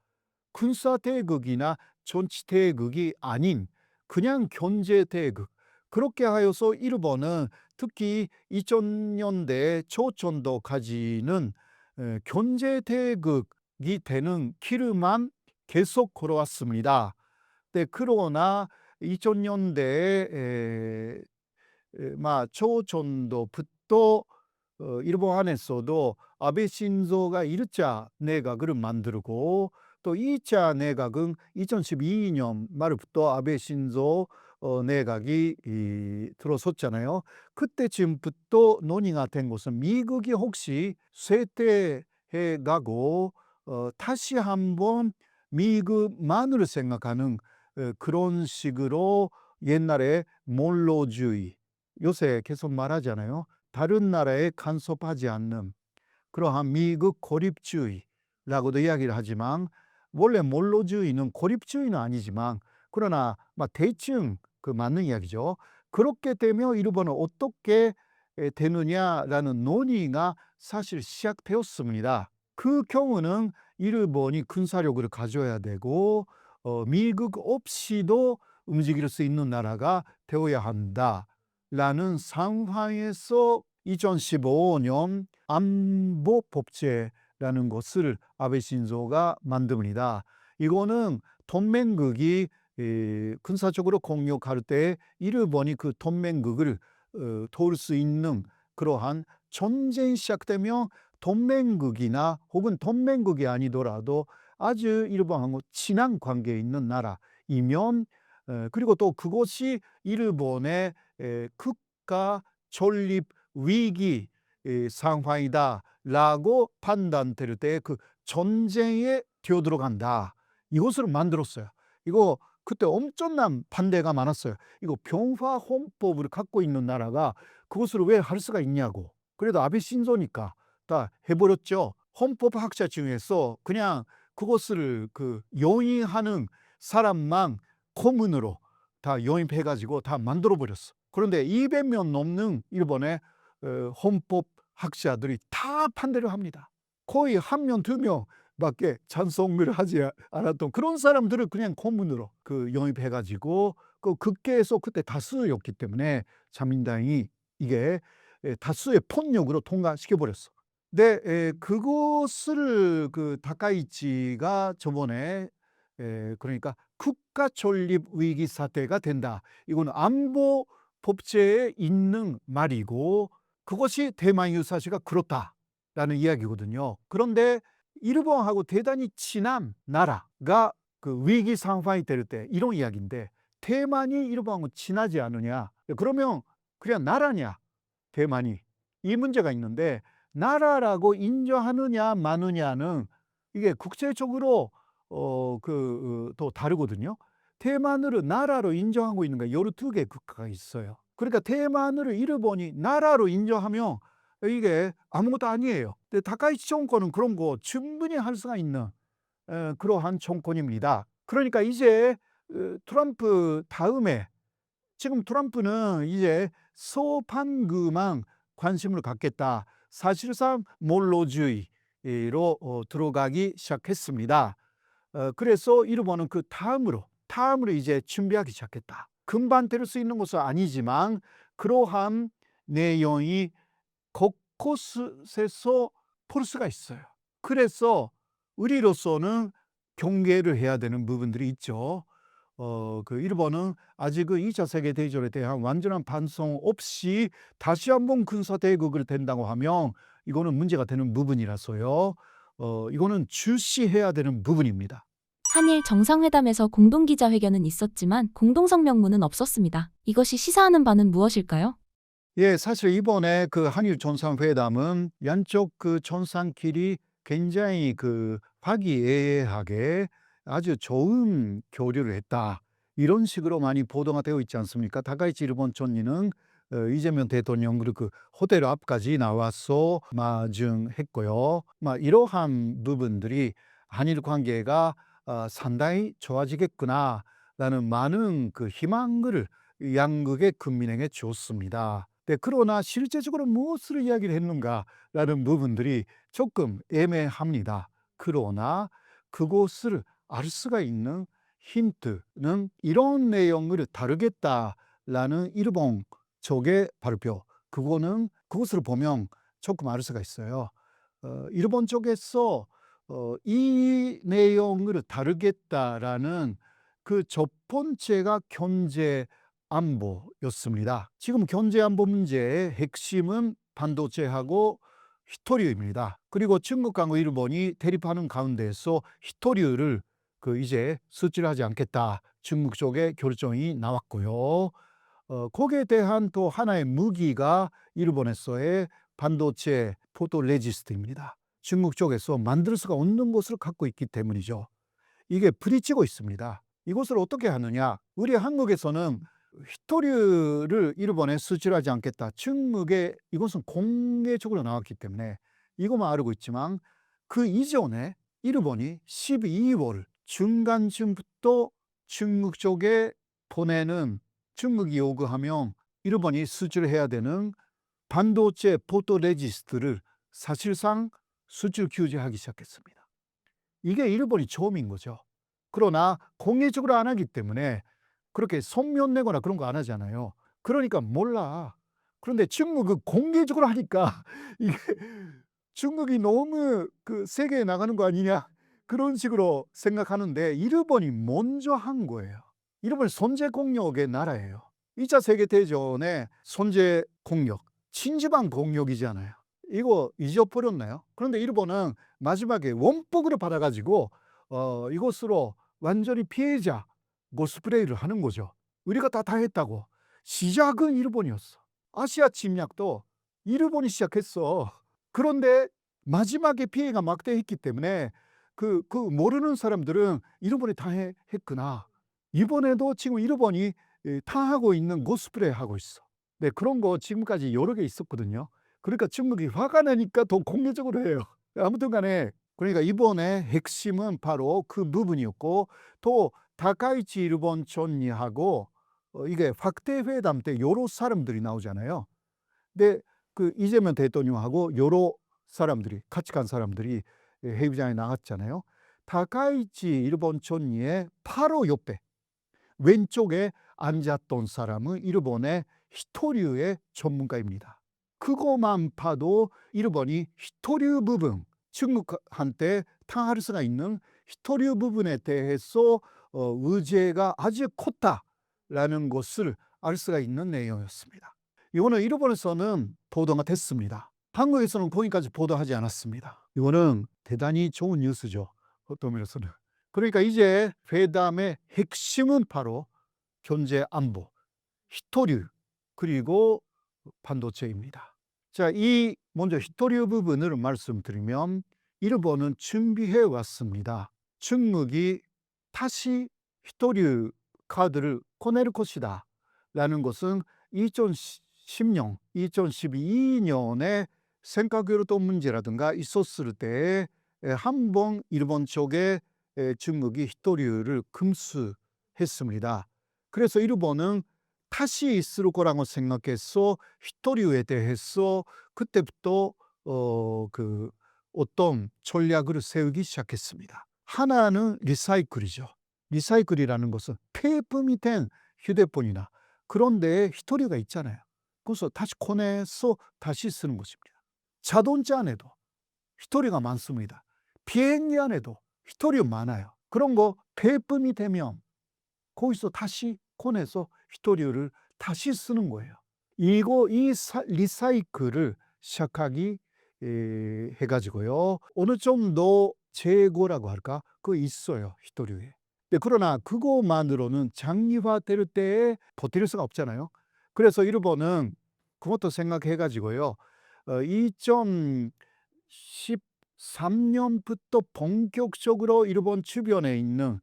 군사 대국이나 정치 대국이 아닌 그냥 경제 대국. 그렇게 하여서 일본은 특히 2000년대 초전도까지는 경제 대국이 되는 길만 계속 걸어왔습니다. 네, 그러나 2000년대 초전도부터 일본 안에서도 아베 신조가 1차 내각을 만들고 또 2차 내각은 2012년 말부터 아베 신조 내각이 들어섰잖아요. 그때쯤부터 논의가 된 것은 미국이 혹시 쇠퇴해 가고 다시 한번 미국만을 생각하는 그런 식으로 옛날에 몰로주의, 요새 계속 말하잖아요. 다른 나라에 간섭하지 않는 그러한 미국 고립주의라고도 이야기를 하지만 원래 몰로주의는 고립주의는 아니지만 그러나 대충 맞는 이야기죠. 그렇게 되면 일본은 어떻게 되느냐라는 논의가 사실 시작되었습니다. 그 경우는 일본이 군사력을 가져야 되고 미국 없이도 움직일 수 있는 나라가 되어야 한다라는 상황에서 2015년 안보법제라는 것을 아베 신조가 만듭니다. 이거는 동맹국이 군사적으로 공격할 때 일본이 그 동맹국을 도울 수 있는 그러한 전쟁이 시작되면 동맹국이나 혹은 동맹국이 아니더라도 아주 일본하고 친한 관계에 있는 나라이면 그리고 또 그것이 일본의 국가 존립 위기 상황이다라고 판단될 때 그 전쟁에 뛰어들어간다. 이것을 만들었어요. 이거 그때 엄청난 반대가 많았어요. 이거 병화 헌법을 갖고 있는 나라가 그것을 왜 할 수가 있냐고. 그래도 아베 신조니까 다 해버렸죠. 헌법학자 중에서 그냥 그것을 용인하는 사람만 고문으로 다 영입해가지고 다 만들어버렸어. 그런데 200명 넘는 일본의 헌법학자들이 다 반대를 합니다. 거의 1명, 2명밖에 찬성을 하지 않았던 그런 사람들을 그냥 고문으로 영입해가지고 국회에서 그때 다수였기 때문에 자민당이 이게 다수의 폭력으로 통과시켜버렸어. 근데 그것을 다카이치가 저번에 그러니까 국가 존립 위기 사태가 된다. 이건 안보 법제에 있는 말이고 그것이 대만 유사시가 그렇다라는 이야기거든요. 그런데 일본하고 대단히 친한 나라가 위기 상황이 될 때 이런 이야기인데 대만이 일본하고 친하지 않으냐? 그러면 그냥 나라냐? 대만이 이 문제가 있는데 나라라고 인정하느냐 마느냐는 이게 국제적으로 또 다르거든요. 대만을 나라로 인정하고 있는 게 12개 국가가 있어요. 그러니까 대만을 일본이 나라로 인정하면 이게 아무것도 아니에요. 근데 다카이치 정권은 그런 거 충분히 할 수가 있는 그러한 정권입니다. 그러니까 이제 트럼프 다음에 지금 트럼프는 이제 소반구만 관심을 갖겠다. 사실상 몰로주의로 들어가기 시작했습니다. 그래서 일본은 그 다음으로 다음으로 이제 준비하기 시작했다. 금방 될 수 있는 것은 아니지만 그러한 내용이 곳곳에서 볼 수가 있어요. 그래서 우리로서는 경계를 해야 되는 부분들이 있죠. 일본은 아직 그 2차 세계대전에 대한 완전한 반성 없이 다시 한번 군사대국을 된다고 하면 이거는 문제가 되는 부분이라서요. 이거는 주시해야 되는 부분입니다. 한일 정상회담에서 공동기자회견은 있었지만 공동성명문은 없었습니다. 이것이 시사하는 바는 무엇일까요? 예, 사실 이번에 그 한일 정상회담은 양쪽 그 정상끼리 굉장히 그 화기애애하게 아주 좋은 교류를 했다. 이런 식으로 많이 보도가 되어 있지 않습니까? 다카이치 일본 총리는 이재명 대통령 그리고 그 호텔 앞까지 나와서 마중했고요. 이러한 부분들이 한일 관계가 상당히 좋아지겠구나라는 많은 그 희망을 양국의 국민에게 줬습니다. 네, 그러나 실제적으로 무엇을 이야기를 했는가라는 부분들이 조금 애매합니다. 그러나 그것을 알 수가 있는 힌트는 이런 내용을 다루겠다라는 일본 쪽의 발표, 그것을 보면 조금 알 수가 있어요. 일본 쪽에서 이 내용을 다루겠다라는 그 첫 번째가 경제 안보였습니다. 지금 경제 안보 문제의 핵심은 반도체하고 히토류입니다. 그리고 중국과 일본이 대립하는 가운데서 히토류를 이제 수출하지 않겠다. 중국 쪽에 결정이 나왔고요. 거기에 대한 또 하나의 무기가 일본에서의 반도체 포토레지스트입니다. 중국 쪽에서 만들 수가 없는 것을 갖고 있기 때문이죠. 이게 부딪히고 있습니다. 이것을 어떻게 하느냐? 우리 한국에서는 히토류를 일본에 수출하지 않겠다. 중국에 이것은 공개적으로 나왔기 때문에 이것만 알고 있지만 그 이전에 일본이 12월 중간쯤부터 중국 쪽에 보내는, 중국이 요구하면 일본이 수출해야 되는 반도체 포토레지스트를 사실상 수출 규제하기 시작했습니다. 이게 일본이 처음인 거죠. 그러나 공개적으로 안 하기 때문에 그렇게 성명 내거나 그런 거 안 하잖아요. 그러니까 몰라. 그런데 중국은 공개적으로 하니까 이게 중국이 너무 세계에 나가는 거 아니냐, 그런 식으로 생각하는데 일본이 먼저 한 거예요. 일본은 선제 공력의 나라예요. 2차 세계대전의 선제 공력, 진지방 공력이잖아요. 이거 잊어버렸나요? 그런데 일본은 마지막에 원폭으로 받아가지고 이것으로 완전히 피해자 코스프레이를 하는 거죠. 우리가 다 했다고. 시작은 일본이었어. 아시아 침략도 일본이 시작했어. 그런데 마지막에 피해가 막대했기 때문에 모르는 사람들은 일본이 다 했구나. 이번에도 지금 일본이 당하고 있는 코스프레 하고 있어. 네, 그런 거 지금까지 여러 개 있었거든요. 그러니까 중국이 화가 나니까 더 공개적으로 해요. 아무튼 간에 그러니까 이번에 핵심은 바로 그 부분이었고, 또 다카이치 일본 총리하고 이게 확대 회담 때 여러 사람들이 나오잖아요. 근데 그 이재명 대통령하고 여러 사람들이, 같이 간 사람들이 회의장에 나갔잖아요. 다카이치 일본 총리의 바로 옆에 왼쪽에 앉았던 사람은 일본의 히토류의 전문가입니다. 그것만 봐도 일본이 히토류 부분, 중국한테 당할 수가 있는 히토류 부분에 대해서 의제가 아주 컸다라는 것을 알 수가 있는 내용이었습니다. 이거는 일본에서는 보도가 됐습니다. 한국에서는 거기까지 보도하지 않았습니다. 이거는 대단히 좋은 뉴스죠. 어떤 면에서는. 그러니까 이제 회담의 핵심은 바로 경제 안보, 히토류, 그리고 반도체입니다. 자, 먼저 히토류 부분을 말씀드리면 일본은 준비해 왔습니다. 중국이 다시 히토류 카드를 꺼낼 것이다 라는 것은 2010년, 2012년에 생각으로도 문제라든가 있었을 때 한번 일본 쪽에 중국이 히토류를 금수했습니다. 그래서 일본은 다시 있을 거라고 생각해서 히토류에 대해서 그때부터 어떤 전략을 세우기 시작했습니다. 하나는 리사이클이죠. 리사이클이라는 것은 폐품이 된 휴대폰이나 그런 데에 히토리가 있잖아요. 그래서 다시 꺼내서 다시 쓰는 것입니다. 자동차 안에도 히토리가 많습니다. 비행기 안에도 히토리 많아요. 그런 거 폐품이 되면 거기서 다시 꺼내서 히토리를 다시 쓰는 거예요. 이 리사이클을 시작하기 해가지고요. 어느 정도 재고라고 할까? 그거 있어요, 히토리에. 그러나 그거만으로는 장기화될 때에 버틸 수가 없잖아요. 그래서 일본은 그것도 생각해가지고요. 2013년부터 본격적으로 일본 주변에 있는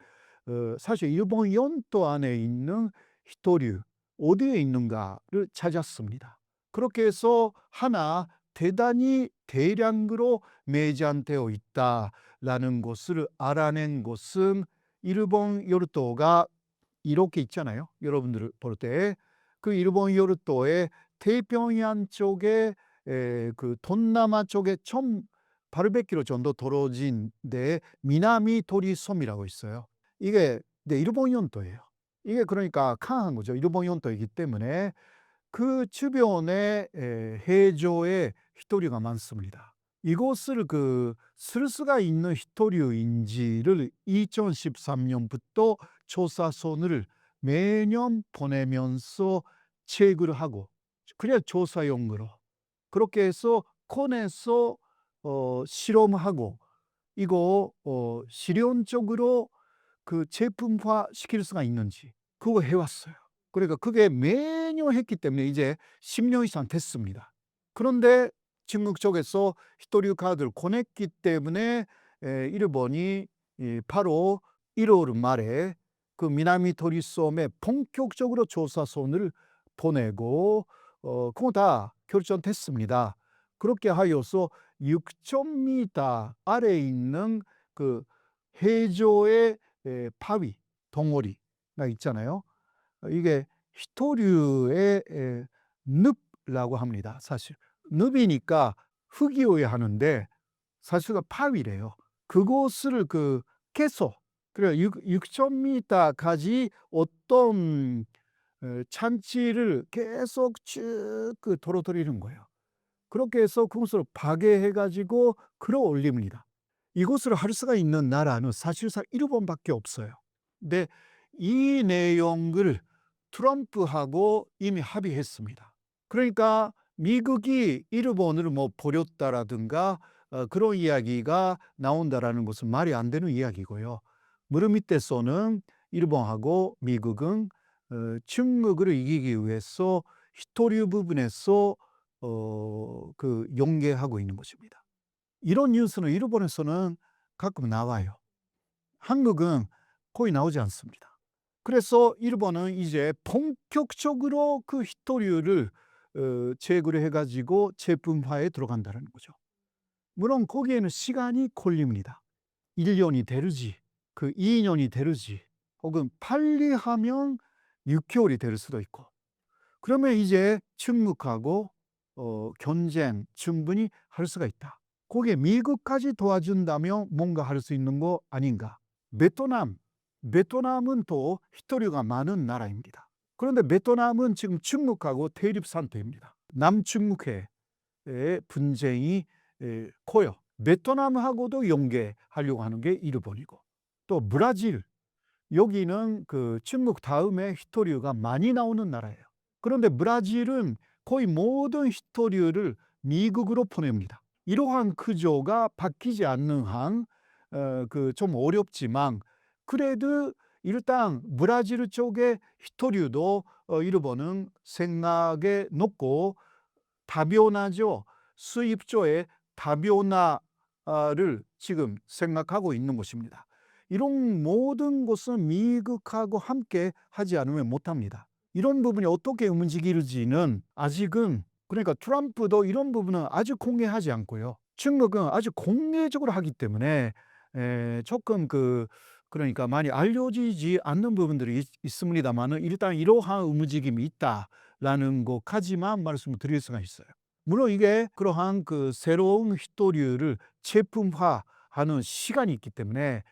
사실 일본 연도 안에 있는 히토류 어디에 있는가를 찾았습니다. 그렇게 해서 하나 대단히 대량으로 매장되어 있다라는 것을 알아낸 것은 일본 요르도가 이렇게 있잖아요. 여러분들 볼 때 그 일본 요르도의 태평양 쪽에 그 동남아 쪽에 1800km 정도 떨어진 데 미나미 도리섬이라고 있어요. 이게 일본 연도예요. 이게 그러니까 강한 거죠. 일본 연도이기 때문에 그 주변에 해저에 히토리가 많습니다. 이것을 쓸 수가 있는 히토류인지를 2013년부터 조사선을 매년 보내면서 체크를 하고 그냥 조사용으로 그렇게 해서 꺼내서 실험하고 이거 실용적으로 제품화 시킬 수가 있는지 그거 해왔어요. 그러니까 그게 매년 했기 때문에 이제 10년 이상 됐습니다. 그런데 중국 쪽에서 히토류 카드를 꺼냈기 때문에 일본이 바로 1월 말에 그 미나미 도리섬에 본격적으로 조사선을 보내고 그거 다 결정됐습니다. 그렇게 하여서 6,000m 아래에 있는 그 해저의 바위, 덩어리가 있잖아요. 이게 히토류의 늪이라고 합니다. 사실 늪이니까 흙이어야 하는데 사실은 바위래요. 그것을 계속 그래 6,000m까지 어떤 찬치를 계속 쭉 떨어뜨리는 거예요. 그렇게 해서 그것을 파괴해 가지고 끌어올립니다. 이것을 할 수가 있는 나라는 사실상 일본밖에 없어요. 근데 이 내용을 트럼프하고 이미 합의했습니다. 그러니까 미국이 일본을 버렸다라든가 그런 이야기가 나온다라는 것은 말이 안 되는 이야기고요. 물밑에서는 일본하고 미국은 중국을 이기기 위해서 히토류 부분에서 연계하고 있는 것입니다. 이런 뉴스는 일본에서는 가끔 나와요. 한국은 거의 나오지 않습니다. 그래서 일본은 이제 본격적으로 그 히토류를 제거를 해가지고 제품화에 들어간다는 거죠. 물론 거기에는 시간이 걸립니다. 1년이 되르지, 2년이 되르지, 혹은 빨리 하면 6개월이 될 수도 있고. 그러면 이제 중국하고 경쟁 충분히 할 수가 있다. 거기에 미국까지 도와준다면 뭔가 할 수 있는 거 아닌가. 베트남은 또 히토류가 많은 나라입니다. 그런데 베트남은 지금 중국하고 대립 상태입니다. 남중국해의 분쟁이 커요. 베트남하고도 연계하려고 하는 게 일본이고 또 브라질, 여기는 중국 다음에 히토류가 많이 나오는 나라예요. 그런데 브라질은 거의 모든 히토류를 미국으로 보냅니다. 이러한 구조가 바뀌지 않는 한 좀 어렵지만 그래도 일단 브라질 쪽의 히토류도 일본은 생각에 넣고 다변화죠. 수입조의 다변화를 지금 생각하고 있는 것입니다. 이런 모든 것은 미국하고 함께 하지 않으면 못합니다. 이런 부분이 어떻게 움직일지는 아직은 그러니까 트럼프도 이런 부분은 아주 공개하지 않고요. 중국은 아주 공개적으로 하기 때문에 조금 그러니까 많이 알려지지 않는 부분들이 있습니다만은 일단 이러한 움직임이 있다라는 것까지만 말씀을 드릴 수가 있어요. 물론 이게 그러한 새로운 히토류를 제품화하는 시간이 있기 때문에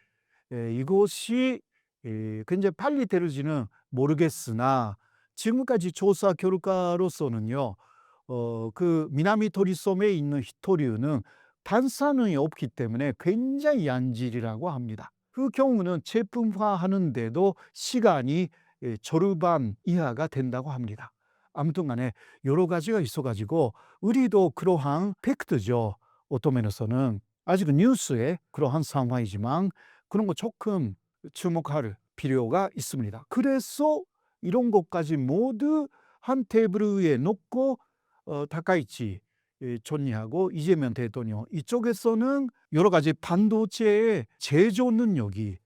이것이 굉장히 빨리 될지는 모르겠으나 지금까지 조사 결과로서는요. 그 미나미 토리섬에 있는 히토류는 반사능이 없기 때문에 굉장히 양질이라고 합니다. 그 경우는 제품화하는데도 시간이 절반 이하가 된다고 합니다. 아무튼 간에 여러 가지가 있어 가지고 우리도 그러한 팩트죠. 어떤 면에서는 아직은 뉴스에 그러한 상황이지만 그런 거 조금 주목할 필요가 있습니다. 그래서 이런 것까지 모두 한 테이블 위에 놓고 다카이치 존리하고 이재명 대통령 이쪽에서는 여러 가지 반도체의 제조 능력이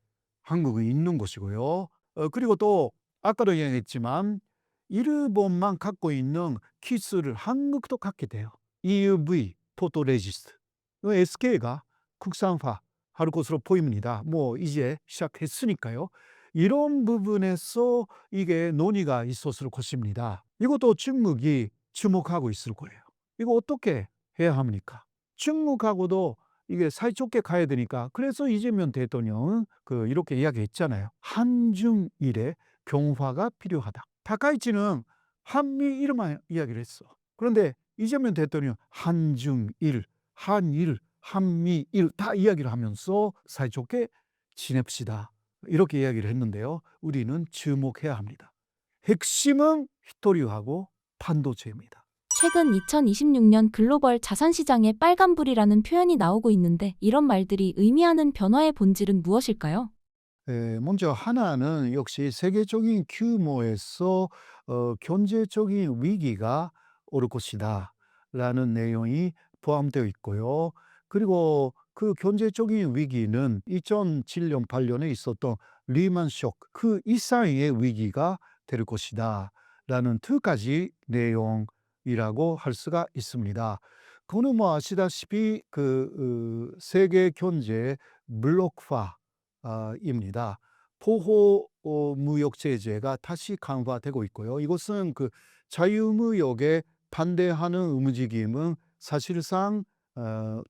한국에 있는 것이고요. 그리고 또 아까도 얘기했지만 일본만 갖고 있는 기술을 한국도 갖게 돼요. EUV 포토레지스트. SK가 국산화할 것으로 보입니다. 뭐 이제 시작했으니까요. 이런 부분에서 이게 논의가 있었을 것입니다. 이것도 중국이 주목하고 있을 거예요. 이거 어떻게 해야 합니까? 중국하고도 이게 사이좋게 가야 되니까 그래서 이재명 대통령은 이렇게 이야기했잖아요. 한중일의 경화가 필요하다. 다카이치는 한미일만 이야기를 했어. 그런데 이재명 대통령 한중일, 한일, 한미일 다 이야기를 하면서 사이좋게 지냅시다. 이렇게 이야기를 했는데요. 우리는 주목해야 합니다. 핵심은 히토류하고 반도체입니다. 최근 2026년 글로벌 자산시장에 빨간불이라는 표현이 나오고 있는데 이런 말들이 의미하는 변화의 본질은 무엇일까요? 먼저 하나는 역시 세계적인 규모에서 경제적인 위기가 올 것이다 라는 내용이 포함되어 있고요. 그리고 그 경제적인 위기는 2007년, 8년에 있었던 리만 쇼크 그 이상의 위기가 될 것이다 라는 두 가지 내용이라고 할 수가 있습니다. 그거는 뭐 아시다시피 세계 경제 블록화 입니다. 포호 무역 제재가 다시 강화되고 있고요. 이것은 자유무역에 반대하는 움직임은 사실상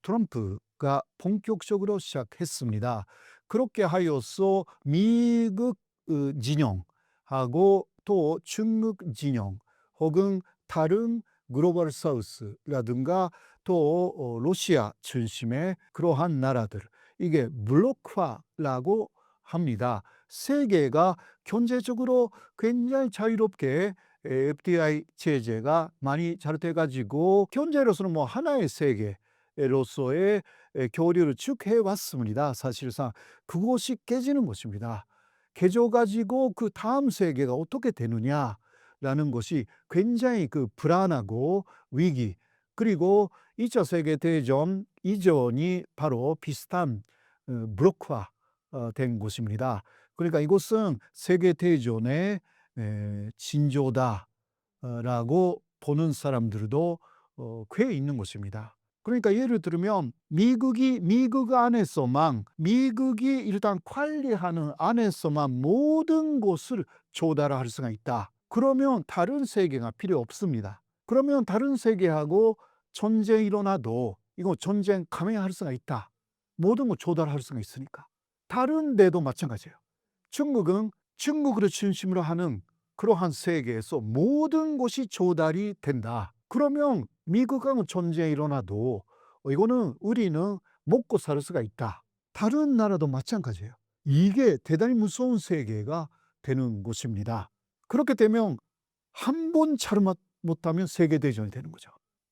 트럼프가 본격적으로 시작했습니다. 그렇게 하여서 미국 진영하고 또 중국 진영 혹은 다른 글로벌 사우스라든가 또 러시아 중심의 그러한 나라들 이게 블록화라고 합니다. 세계가 경제적으로 굉장히 자유롭게 FDI 제재가 많이 잘 돼가지고 경제로서는 뭐 하나의 세계로서의 교류를 쭉 해왔습니다. 사실상 그것이 깨지는 것입니다. 깨져가지고 그 다음 세계가 어떻게 되느냐라는 것이 굉장히 불안하고 위기 그리고 2차 세계대전 이전이 바로 비슷한 블록화 된 곳입니다. 그러니까 이곳은 세계대전의 진조다라고 보는 사람들도 꽤 있는 곳입니다. 그러니까 예를 들면 미국 안에서만 미국이 일단 관리하는 안에서만 모든 것을 조달할 수가 있다. 그러면 다른 세계가 필요 없습니다. 그러면 다른 세계하고 전쟁이 일어나도 이거 전쟁 감행할 수가 있다. 모든 걸 조달할 수가 있으니까. 다른 데도 마찬가지예요. 중국은 중국으로 중심으로 하는 그러한 세계에서 모든 것이 조달이 된다. 그러면 미국하고 전쟁이 일어나도 이거는 우리는 먹고 살 수가 있다. 다른 나라도 마찬가지예요. 이게 대단히 무서운 세계가 되는 것입니다. 그렇게 되면 한 번 잘못하면 세계대전이 되는 거죠.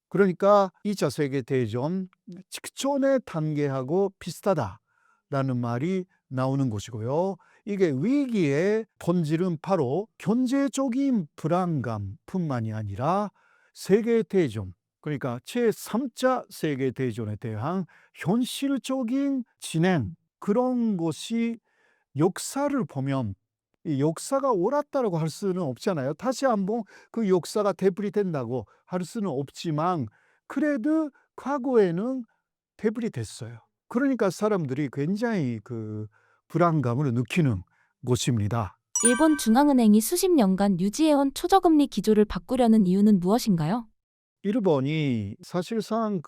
그러니까 2차 세계대전 직전의 단계하고 비슷하다라는 말이 나오는 것이고요. 이게 위기의 본질은 바로 경제적인 불안감뿐만이 아니라 세계대전, 그러니까 제3차 세계대전에 대한 현실적인 진행, 그런 것이 역사를 보면 이 역사가 옳았다라고 할 수는 없잖아요. 다시 한번 그 역사가 되풀이 된다고 할 수는 없지만 그래도 과거에는 되풀이 됐어요. 그러니까 사람들이 굉장히 불안감을 느끼는 곳입니다. 일본 중앙은행이 수십 년간 유지해온 초저금리 기조를 바꾸려는 이유는 무엇인가요? 일본이 사실상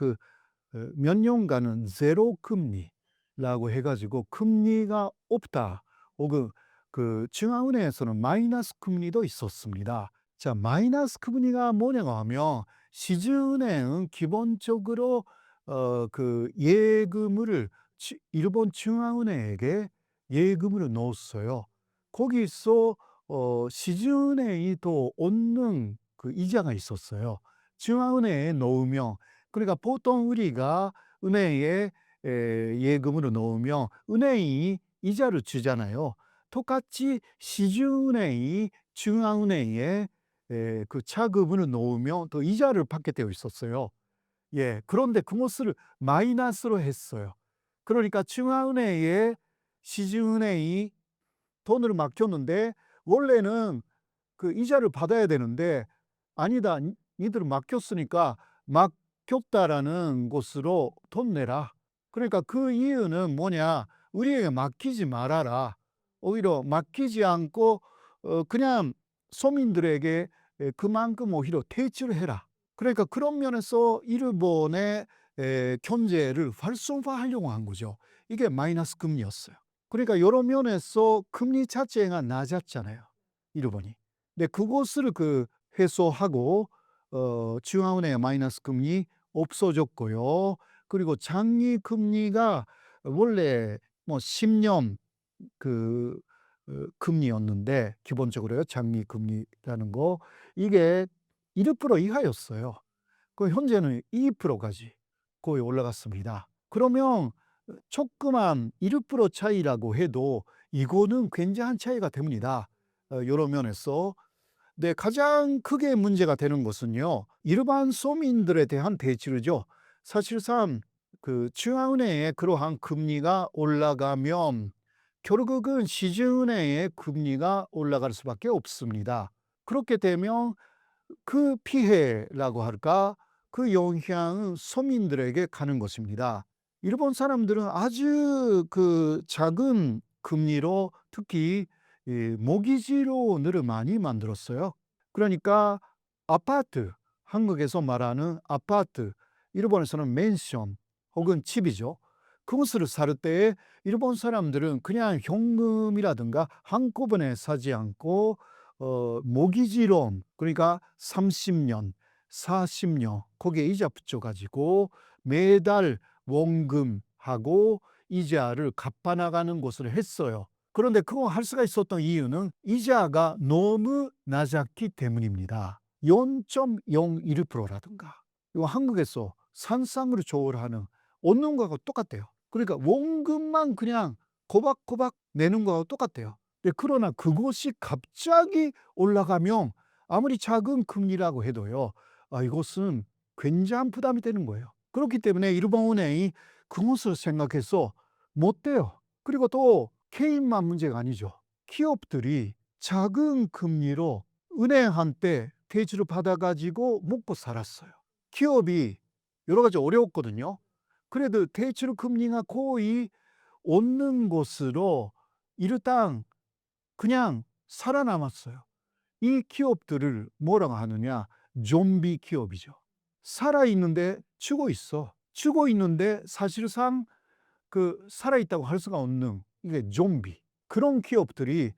몇 년간은 제로 금리라고 해가지고 금리가 없다 혹은 그 중앙은행에서는 마이너스 금리도 있었습니다. 자, 마이너스 금리가 뭐냐고 하면 시중은행은 기본적으로 그 예금을 일본 중앙은행에게 예금을 넣었어요. 거기서 시중은행이 또 얻는 그 이자가 있었어요. 중앙은행에 넣으면, 그러니까 보통 우리가 은행에 예금으로 넣으면 은행이 이자를 주잖아요. 똑같이 시중은행이 중앙은행에 그 차금을 놓으면 또 이자를 받게 되어 있었어요. 예, 그런데 그것을 마이너스로 했어요. 그러니까 중앙은행에 시중은행이 돈을 맡겼는데 원래는 그 이자를 받아야 되는데 아니다, 니들 맡겼으니까 맡겼다라는 곳으로 돈 내라. 그러니까 그 이유는 뭐냐, 우리에게 맡기지 말아라. 오히려 맡기지 않고 그냥 서민들에게 그만큼 오히려 대출을 해라. 그러니까 그런 면에서 일본의 경제를 활성화하려고 한 거죠. 이게 마이너스 금리였어요. 그러니까 여러 면에서 금리 자체가 낮았잖아요, 일본이. 근데 그것을 그 해소하고 중앙은행의 마이너스 금리 없어졌고요. 그리고 장기 금리가 원래 뭐 10년 그 금리였는데, 기본적으로요, 장기 금리라는 거 이게 1% 이하였어요. 그 현재는 2%까지 거의 올라갔습니다. 그러면 조그만 1% 차이라고 해도 이거는 굉장한 차이가 됩니다. 여러 면에서. 네, 가장 크게 문제가 되는 것은요, 일반 서민들에 대한 대출이죠. 사실상 그 중앙은행의 그러한 금리가 올라가면 결국은 시중은행의 금리가 올라갈 수밖에 없습니다. 그렇게 되면 그 피해라고 할까, 그 영향은 서민들에게 가는 것입니다. 일본 사람들은 아주 그 작은 금리로 특히 모기지론을 많이 만들었어요. 그러니까 아파트, 한국에서 말하는 아파트, 일본에서는 맨션 혹은 집이죠. 그것을 살 때 일본 사람들은 그냥 현금이라든가 한꺼번에 사지 않고 모기지론, 그러니까 30년, 40년 거기에 이자 붙여가지고 매달 원금하고 이자를 갚아나가는 것을 했어요. 그런데 그거 할 수가 있었던 이유는 이자가 너무 낮았기 때문입니다. 0.01%라든가. 이거 한국에서 산상으로 조월하는 얻는 거하고 똑같대요. 그러니까 원금만 그냥 고박고박 내는 거하고 똑같대요. 그러나 그것이 갑자기 올라가면 아무리 작은 금리라고 해도요, 이것은 굉장한 부담이 되는 거예요. 그렇기 때문에 일본은행이 그것을 생각해서 못 돼요. 그리고 또 개인만 문제가 아니죠. 기업들이 작은 금리로 은행한테 대출을 받아가지고 먹고 살았어요. 기업이 여러 가지 어려웠거든요. 그래도 대출 금리가 거의 없는 곳으로 일단 그냥 살아남았어요. 이 기업들을 뭐라고 하느냐, 좀비 기업이죠. 살아있는데 죽어 있어. 죽어 있는데 사실상 그 살아있다고 할 수가 없는, 이게 좀비. 그런 기업들이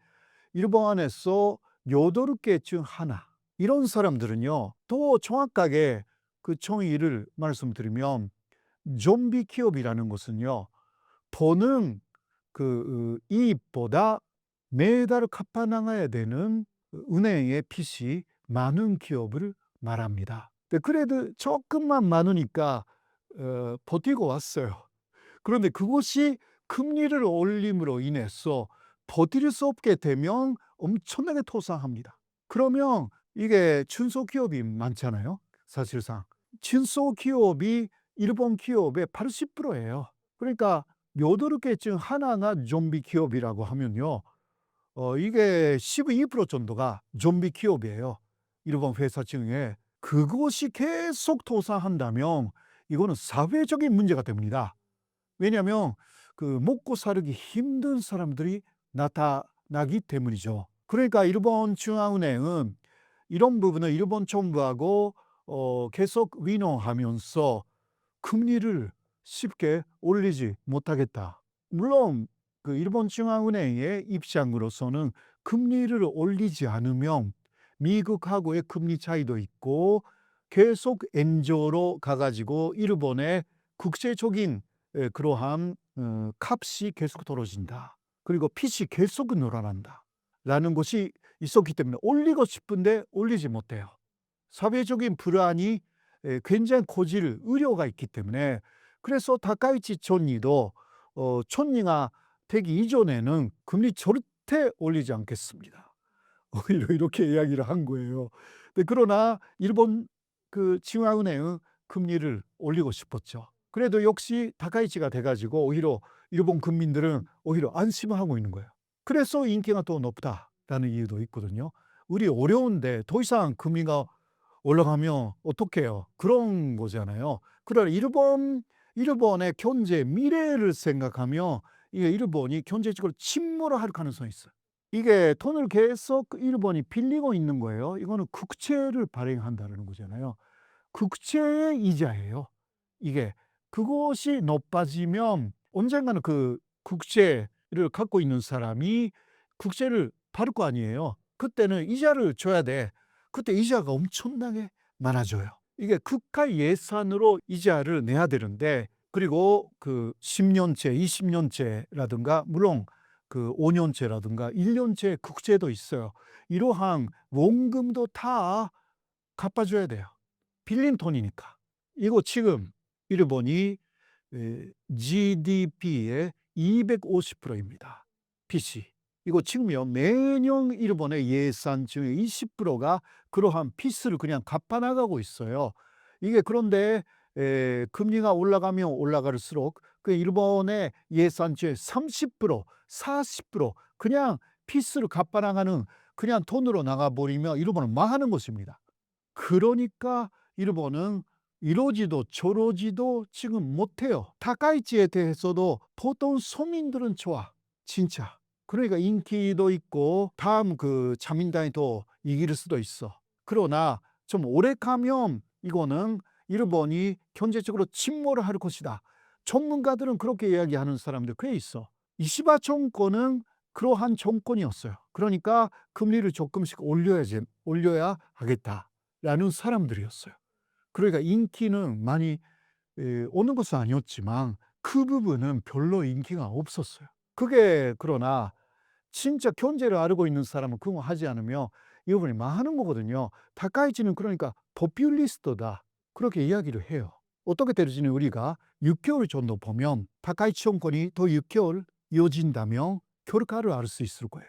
일본에서 8개 중 하나. 이런 사람들은요, 더 정확하게 그 정의를 말씀드리면 좀비 기업이라는 것은요, 버는 그 이익보다 매달 갚아나가야 되는 은행의 빚이 많은 기업을 말합니다. 그래도 조금만 많으니까 버티고 왔어요. 그런데 그것이 금리를 올림으로 인해서 버틸 수 없게 되면 엄청나게 토상합니다. 그러면 이게 중소기업이 많잖아요. 사실상 중소기업이 일본 기업의 80%예요. 그러니까 8개 중 하나가 좀비 기업이라고 하면요, 이게 12% 정도가 좀비 기업이에요. 일본 회사 중에. 그것이 계속 토사한다면 이거는 사회적인 문제가 됩니다. 왜냐하면 그 먹고 살기 힘든 사람들이 나타나기 때문이죠. 그러니까 일본 중앙은행은 이런 부분을 일본 정부하고 계속 위노하면서 금리를 쉽게 올리지 못하겠다. 물론 그 일본 중앙은행의 입장으로서는 금리를 올리지 않으면 미국하고의 금리 차이도 있고 계속 엔조로 가가지고 일본의 국제적인 그러한 값이 계속 떨어진다. 그리고 빚이 계속 늘어난다. 라는 것이 있었기 때문에 올리고 싶은데 올리지 못해요. 사회적인 불안이 굉장히 커질 우려가 있기 때문에 그래서 다카이치 촌리도 촌리가 되기 이전에는 금리 절대 올리지 않겠습니다. 오히려 이렇게 이야기를 한 거예요. 그러나 일본 그 중앙은행은 금리를 올리고 싶었죠. 그래도 역시 다카이치가 돼가지고 오히려 일본 국민들은 오히려 안심하고 있는 거예요. 그래서 인기가 더 높다라는 이유도 있거든요. 우리 어려운데 더 이상 금리가 올라가면 어떡해요? 그런 거잖아요. 그러나 일본의 경제 미래를 생각하면 이게 일본이 경제적으로 침몰할 가능성이 있어요. 이게 돈을 계속 일본이 빌리고 있는 거예요. 이거는 국채를 발행한다는 거잖아요. 국채의 이자예요. 이게 그것이 높아지면 언젠가는 그 국채를 갖고 있는 사람이 국채를 받을 거 아니에요. 그때는 이자를 줘야 돼. 그때 이자가 엄청나게 많아져요. 이게 국가 예산으로 이자를 내야 되는데 그리고 그 10년째, 20년째라든가 물론 그 5년째라든가 1년째 국채도 있어요. 이러한 원금도 다 갚아줘야 돼요. 빌린 돈이니까. 이거 지금 일본이 GDP의 250%입니다. 빚이. 이거 지금요 매년 일본의 예산 중에 20%가 그러한 빚을 그냥 갚아나가고 있어요. 이게 그런데 금리가 올라가면 올라갈수록 그 일본의 예산 중에 30%, 40% 그냥 빚을 갚아나가는 그냥 돈으로 나가버리면 일본은 망하는 것입니다. 그러니까 일본은 이러지도 저러지도 지금 못해요. 다카이치에 대해서도 보통 서민들은 좋아. 진짜. 그러니까 인기도 있고 다음 그 자민당이 또 이길 수도 있어. 그러나 좀 오래 가면 이거는 일본이 경제적으로 침몰을 할 것이다. 전문가들은 그렇게 이야기하는 사람들 꽤 있어. 이시바 정권은 그러한 정권이었어요. 그러니까 금리를 조금씩 올려야 하겠다라는 사람들이었어요. 그러니까 인기는 많이 오는 것은 아니었지만 그 부분은 별로 인기가 없었어요. 그게 그러나 진짜 경제를 알고 있는 사람은 그거 하지 않으면 이 부분이 망하는 거거든요. 다카이치는 그러니까 포퓰리스트다. 그렇게 이야기를 해요. 어떻게 될지는 우리가 6개월 정도 보면 다카이치 정권이 더 6개월 이어진다면 결과를 알 수 있을 거예요.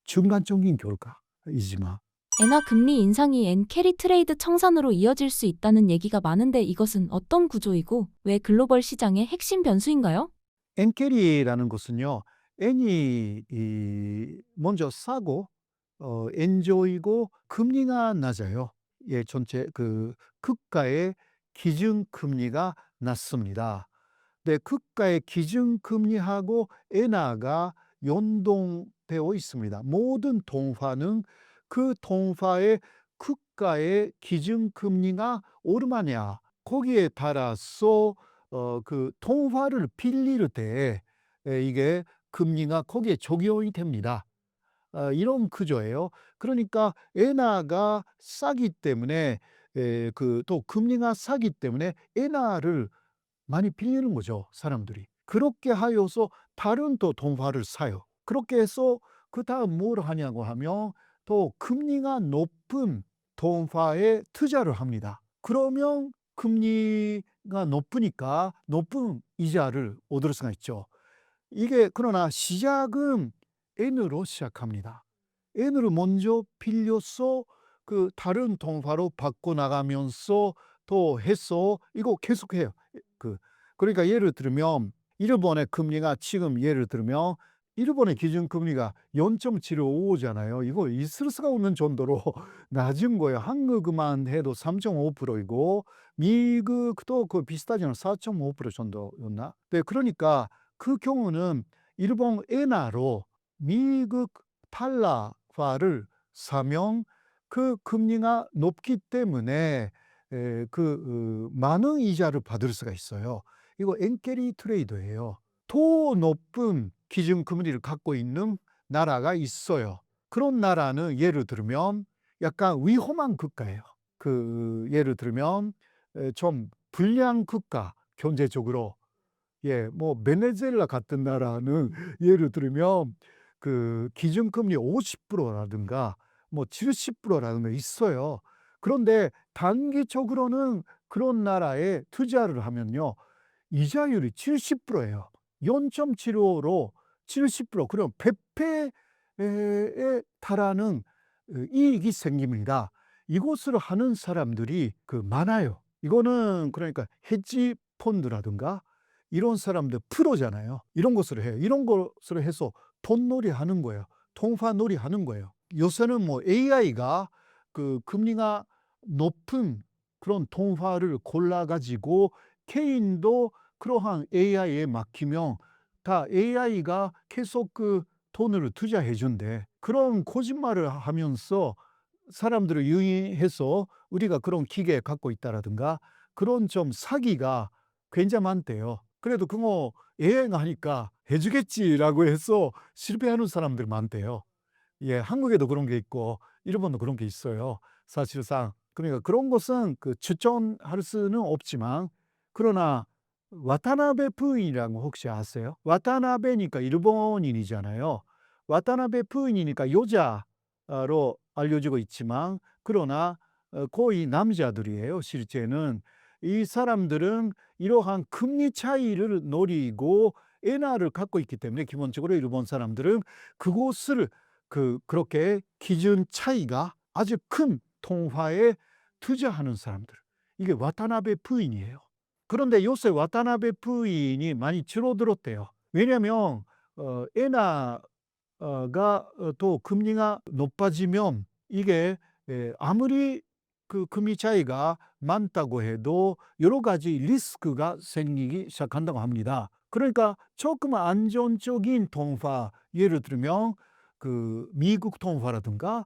중간적인 결과이지만. 엔화 금리 인상이 엔 캐리 트레이드 청산으로 이어질 수 있다는 얘기가 많은데 이것은 어떤 구조이고 왜 글로벌 시장의 핵심 변수인가요? 엔캐리라는 것은요. 엔이 먼저 싸고 엔조이고 금리가 낮아요. 예, 전체 그 국가의 기준 금리가 낮습니다. 네, 국가의 기준 금리하고 엔화가 연동되어 있습니다. 모든 동화는 그 동화의 국가의 기준 금리가 얼마냐 거기에 따라서 그 동화를 빌릴 때 이게 금리가 거기에 적용이 됩니다. 이런 구조예요. 그러니까 엔화가 싸기 때문에 그 또 금리가 싸기 때문에 엔화를 많이 빌리는 거죠, 사람들이. 그렇게 하여서 다른 또 동화를 사요. 그렇게 해서 그다음 뭘 하냐고 하면 또 금리가 높은 동화에 투자를 합니다. 그러면 금리가 높으니까 높은 이자를 얻을 수가 있죠. 이게 그러나 시작은 N으로 시작합니다. N으로 먼저 빌려서 그 다른 동화로 바꿔 나가면서 또 해서 이거 계속해요. 그러니까 예를 들면 일본의 금리가 지금 예를 들면 일본의 기준금리가 0.75잖아요. 이거 있을 수가 없는 정도로 낮은 거예요. 한국만 해도 3.5%이고 미국도 그 비슷하지만 4.5% 정도였나? 네, 그러니까 그 경우는 일본 엔화로 미국 달러화를 사면 그 금리가 높기 때문에 많은 이자를 받을 수가 있어요. 이거 엔캐리 트레이드예요. 더 높은 기준금리를 갖고 있는 나라가 있어요. 그런 나라는 예를 들면 약간 위험한 국가예요. 예를 들면 좀 불량 국가, 경제적으로. 뭐 베네수엘라 같은 나라는 예를 들면 기준금리 50%라든가 뭐 70%라든가 있어요. 그런데 단기적으로는 그런 나라에 투자를 하면요, 이자율이 70%예요. 0.75로 70%, 그럼 100배에 달하는 이익이 생깁니다. 이것을 하는 사람들이 많아요. 이거는 그러니까 헤지 펀드라든가 이런 사람들 프로잖아요. 이런 것을 해요. 이런 것을 해서 돈놀이 하는 거예요. 통화놀이 하는 거예요. 요새는 뭐 AI가 금리가 높은 그런 통화를 골라가지고 개인도 그러한 AI에 맡기면 다 AI가 계속 돈을 투자해 준대. 그런 거짓말을 하면서 사람들을 유인해서 우리가 그런 기계 갖고 있다라든가 그런 좀 사기가 굉장히 많대요. 그래도 그거 AI가 하니까 해주겠지라고 해서 실패하는 사람들 많대요. 한국에도 그런 게 있고 일본도 그런 게 있어요. 사실상. 그러니까 그런 것은 추천할 수는 없지만, 그러나 와타나베 부인이라고 혹시 아세요? 와타나베니까 일본인이잖아요. 와타나베 부인이니까 여자로 알려지고 있지만, 그러나 거의 남자들이에요. 실제는 이 사람들은 이러한 금리 차이를 노리고 엔화를 갖고 있기 때문에, 기본적으로 일본 사람들은 그것을 그렇게 기준 차이가 아주 큰 통화에 투자하는 사람들, 이게 와타나베 부인이에요. 그런데 요새 와타나베 부인이 많이 줄어들었대요. 왜냐하면 엔화가 또 금리가 높아지면 이게 아무리 금리 차이가 많다고 해도 여러 가지 리스크가 생기기 시작한다고 합니다. 그러니까 조금 안전적인 통화, 예를 들면 미국 통화라든가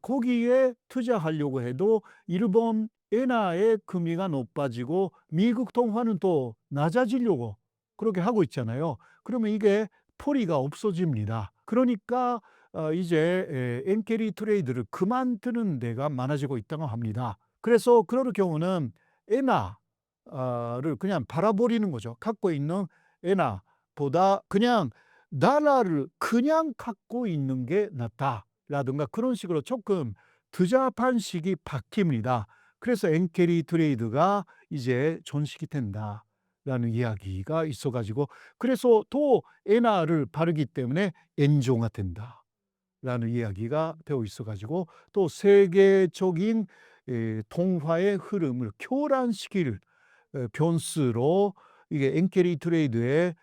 거기에 투자하려고 해도 일본 엔화의 금리가 높아지고 미국 통화는 또 낮아지려고 그렇게 하고 있잖아요. 그러면 이게 포리가 없어집니다. 그러니까 이제 엔캐리 트레이드를 그만두는 데가 많아지고 있다고 합니다. 그래서 그럴 경우는 엔화를 그냥 팔아버리는 거죠. 갖고 있는 엔화보다 그냥 달러를 그냥 갖고 있는 게 낫다라든가 그런 식으로 조금 투자 방식이 바뀝니다. 그래서 엔캐리 트레이드가 이제 존식이 된다라는 이야기가 있어가지고, 그래서 또 엔화를 바르기 때문에 엔조가 된다라는 이야기가 되어 있어가지고, 또 세계적인 통화의 흐름을 교란시킬 변수로 이게 엔캐리 트레이드의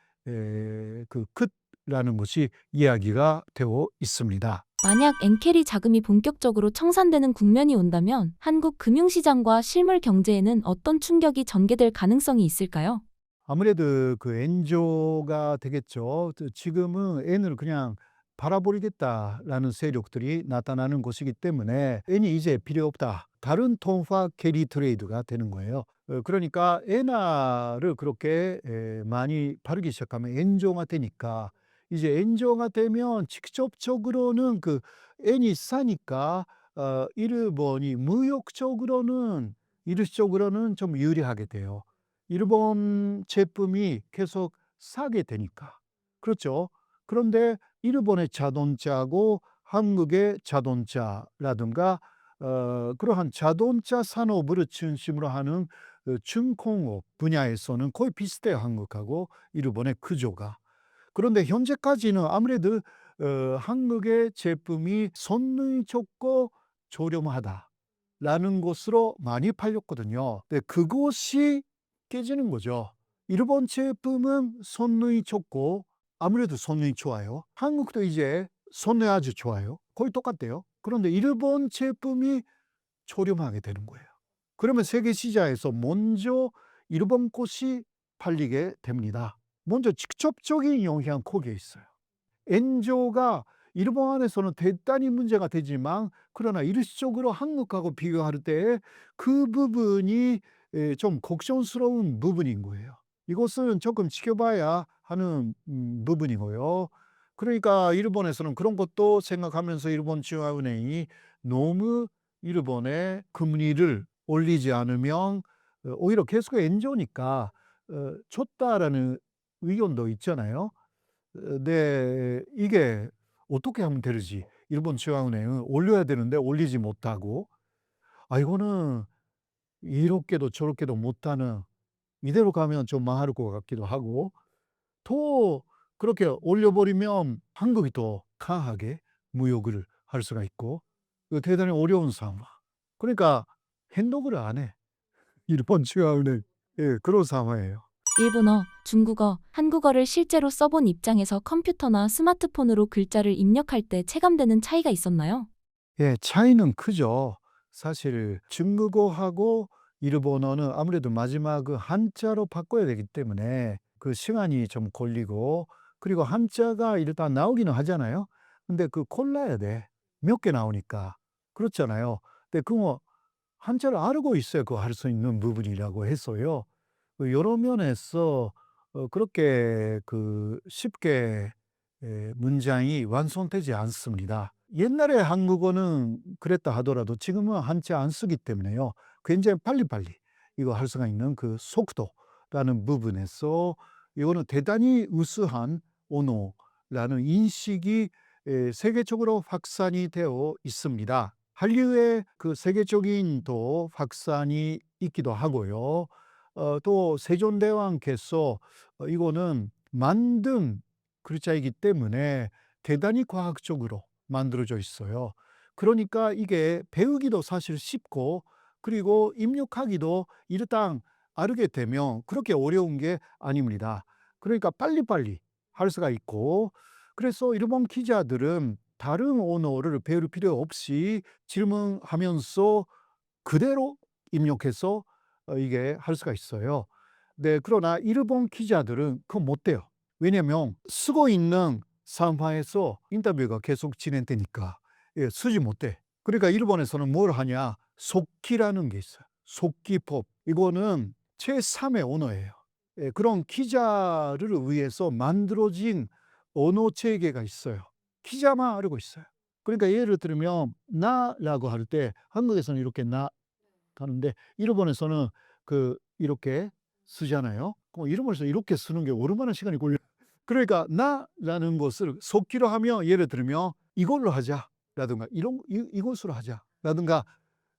끝라는 것이 이야기가 되어 있습니다. 만약 엔캐리 자금이 본격적으로 청산되는 국면이 온다면 한국 금융시장과 실물 경제에는 어떤 충격이 전개될 가능성이 있을까요? 아무래도 엔조가 되겠죠. 지금은 엔을 그냥 바라버리겠다라는 세력들이 나타나는 것이기 때문에 엔이 이제 필요 없다, 다른 통화 캐리 트레이드가 되는 거예요. 그러니까 엔화를 그렇게 많이 바르기 시작하면 엔조가 되니까, 이제 엔조가 되면 직접적으로는 엔이 싸니까 일본이 무역적으로는 일시적으로는 좀 유리하게 돼요. 일본 제품이 계속 싸게 되니까. 그렇죠. 그런데 일본의 자동차하고 한국의 자동차라든가 그러한 자동차 산업을 중심으로 하는 중공업 분야에서는 거의 비슷해요. 한국하고 일본의 구조가. 그런데 현재까지는 아무래도 한국의 제품이 성능이 좋고 저렴하다라는 것으로 많이 팔렸거든요. 근데 그것이 깨지는 거죠. 일본 제품은 성능이 좋고 아무래도 성능이 좋아요. 한국도 이제 성능이 아주 좋아요. 거의 똑같대요. 그런데 일본 제품이 저렴하게 되는 거예요. 그러면 세계 시장에서 먼저 일본 것이 팔리게 됩니다. 먼저 직접적인 영향 거기에 있어요. 엔조가 일본 안에서는 대단히 문제가 되지만, 그러나 일시적으로 한국하고 비교할 때 그 부분이 좀 걱정스러운 부분인 거예요. 이것은 조금 지켜봐야 하는 부분이고요. 그러니까 일본에서는 그런 것도 생각하면서 일본 중앙은행이 너무 일본의 금리를 올리지 않으면 오히려 계속 엔조니까 좋다라는 의견도 있잖아요. 네, 이게 어떻게 하면 되는지 일본 중앙은행은 올려야 되는데 올리지 못하고 이거는 이렇게도 저렇게도 못하는 이대로 가면 좀 망할 것 같기도 하고 더 그렇게 올려버리면 한국이 더 강하게 무역을 할 수가 있고 대단히 어려운 상황. 그러니까 행동을 안 해. 일본 중앙은행. 예, 그런 상황이에요. 일본어, 중국어, 한국어를 실제로 써본 입장에서 컴퓨터나 스마트폰으로 글자를 입력할 때 체감되는 차이가 있었나요? 예, 차이는 크죠. 사실 중국어하고 일본어는 아무래도 마지막 그 한자로 바꿔야 되기 때문에 그 시간이 좀 걸리고 그리고 한자가 일단 나오기는 하잖아요. 근데 그 골라야 돼. 몇 개 나오니까. 그렇잖아요. 근데 그거 한자를 알고 있어야 그거 할 수 있는 부분이라고 해서요. 여러 면에서 그렇게 쉽게 문장이 완성되지 않습니다. 옛날에 한국어는 그랬다 하더라도 지금은 한자 안 쓰기 때문에요. 굉장히 빨리빨리 이거 할 수가 있는 그 속도라는 부분에서 이거는 대단히 우수한 언어라는 인식이 세계적으로 확산이 되어 있습니다. 한류의 그 세계적인 또 확산이 있기도 하고요. 또 세존대왕께서 이거는 만든 글자이기 때문에 대단히 과학적으로 만들어져 있어요. 그러니까 이게 배우기도 사실 쉽고 그리고 입력하기도 일단 알게 되면 그렇게 어려운 게 아닙니다. 그러니까 빨리빨리 할 수가 있고 그래서 일본 기자들은 다른 언어를 배울 필요 없이 질문하면서 그대로 입력해서 이게 할 수가 있어요. 네, 그러나 일본 기자들은 그거 못 돼요. 왜냐면 쓰고 있는 상황에서 인터뷰가 계속 진행되니까 쓰지 못해. 그러니까 일본에서는 뭘 하냐? 속기라는 게 있어요. 속기법. 이거는 제3의 언어예요. 그런 기자를 위해서 만들어진 언어 체계가 있어요. 기자만 알고 있어요. 그러니까 예를 들면 나라고 할 때 한국에서는 이렇게 나 하는데 일본에서는 이렇게 쓰잖아요. 그럼 일본에서 이렇게 쓰는 게 얼마나 시간이 걸려. 그러니까 나라는 것을 속기로 하면 예를 들면 이걸로 하자라든가 이것으로 하자라든가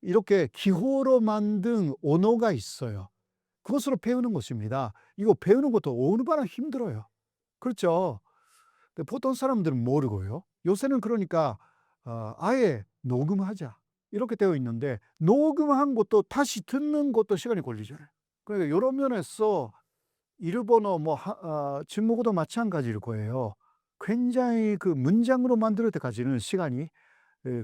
이렇게 기호로 만든 언어가 있어요. 그것으로 배우는 것입니다. 이거 배우는 것도 얼마나 힘들어요. 그렇죠. 근데 보통 사람들은 모르고요. 요새는 그러니까 아예 녹음하자 이렇게 되어 있는데 녹음한 것도 다시 듣는 것도 시간이 걸리잖아요. 그러니까 여러 면에서 일본어 중국어도 마찬가지일 거예요. 굉장히 그 문장으로 만들 때까지는 시간이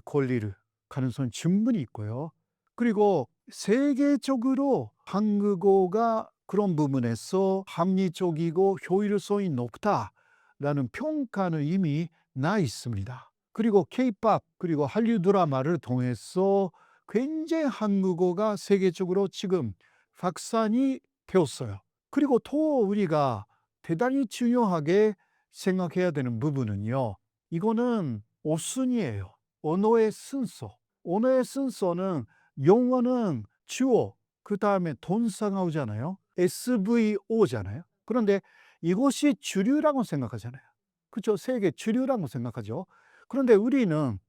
걸릴 가능성이 충분히 있고요. 그리고 세계적으로 한국어가 그런 부분에서 합리적이고 효율성이 높다라는 평가는 이미 나 있습니다. 그리고 케이팝 그리고 한류 드라마를 통해서 굉장히 한국어가 세계적으로 지금 확산이 되었어요. 그리고 또 우리가 대단히 중요하게 생각해야 되는 부분은요. 이거는 오순이에요. 언어의 순서. 언어의 순서는 영어는 주어, 그다음에 동사가 나오잖아요. SVO잖아요. 그런데 이것이 주류라고 생각하잖아요. 그렇죠? 세계 주류라고 생각하죠. 그런데 우리는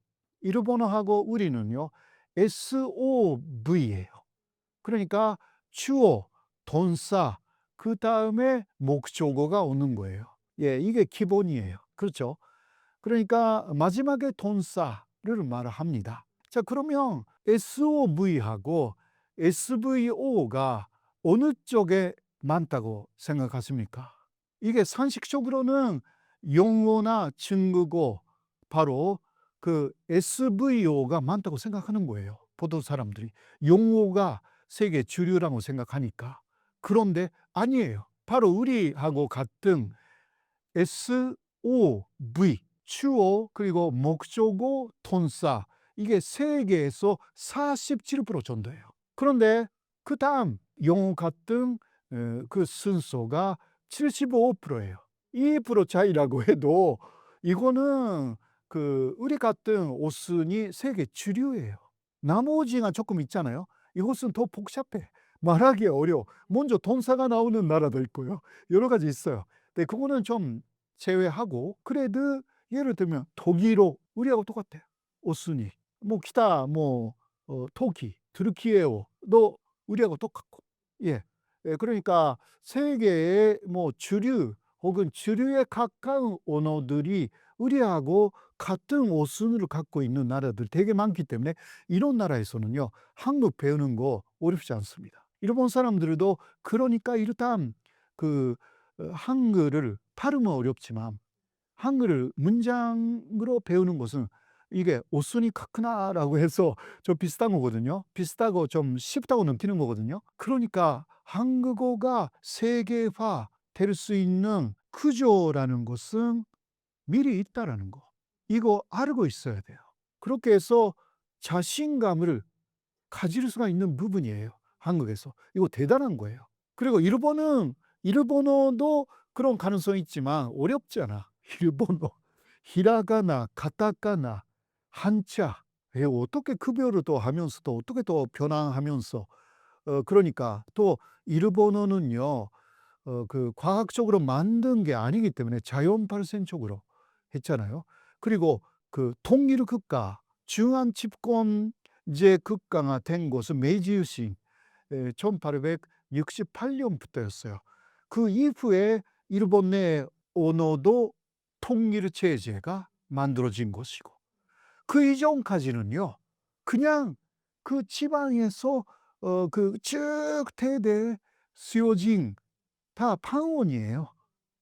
일본어하고 우리는요. SOV예요. 그러니까 주어, 동사, 그다음에 목적어가 오는 거예요. 예, 이게 기본이에요. 그렇죠? 그러니까 마지막에 동사를 말합니다. 자, 그러면 SOV하고 SVO가 어느 쪽에 많다고 생각하십니까? 이게 상식적으로는 영어나 중국어 바로 그 SVO가 많다고 생각하는 거예요. 보통 사람들이. 영어가 세계 주류라고 생각하니까. 그런데 아니에요. 바로 우리하고 같은 SOV, 주어 그리고 목적어, 동사 이게 세계에서 47% 정도예요. 그런데 그다음 영어 같은 그 순서가 75%예요. 2% 차이라고 해도 이거는 우리 같은 오순이 세계 주류예요. 나머지가 조금 있잖아요. 이것은 더 복잡해. 말하기 어려워. 먼저 돈사가 나오는 나라도 있고요. 여러 가지 있어요. 근데 그거는 좀 제외하고, 그래도 예를 들면 독일어 우리하고 똑같아요. 오순이. 기타 터키, 트르키예어도 우리하고 똑같고. 예. 그러니까 세계의 주류 혹은 주류에 가까운 언어들이 우리하고 같은 오순을 갖고 있는 나라들 되게 많기 때문에 이런 나라에서는요, 한국 배우는 거 어렵지 않습니다. 일본 사람들도 그러니까 일단 한글을 발음은 어렵지만 한글을 문장으로 배우는 것은 이게 오순이 카크나라고 해서 좀 비슷한 거거든요. 비슷하고 좀 쉽다고 느끼는 거거든요. 그러니까 한국어가 세계화 될 수 있는 구조라는 것은 미리 있다라는 거. 이거 알고 있어야 돼요. 그렇게 해서 자신감을 가질 수가 있는 부분이에요. 한국에서. 이거 대단한 거예요. 그리고 일본어도 그런 가능성이 있지만 어렵잖아. 일본어. 히라가나, 가타카나, 한자. 어떻게 급여를 또 하면서 또 어떻게 또 변화하면서 그러니까 또 일본어는요. 과학적으로 만든 게 아니기 때문에 자연 발생적으로 했잖아요. 그리고 통일 국가, 중앙 집권제 국가가 된 것은 메이지 유신 1868년부터였어요. 그 이후에 일본 내 언어도 통일 체제가 만들어진 것이고, 그 이전까지는요, 그냥 그 지방에서 쭉 대대 수요진 다 방언이에요.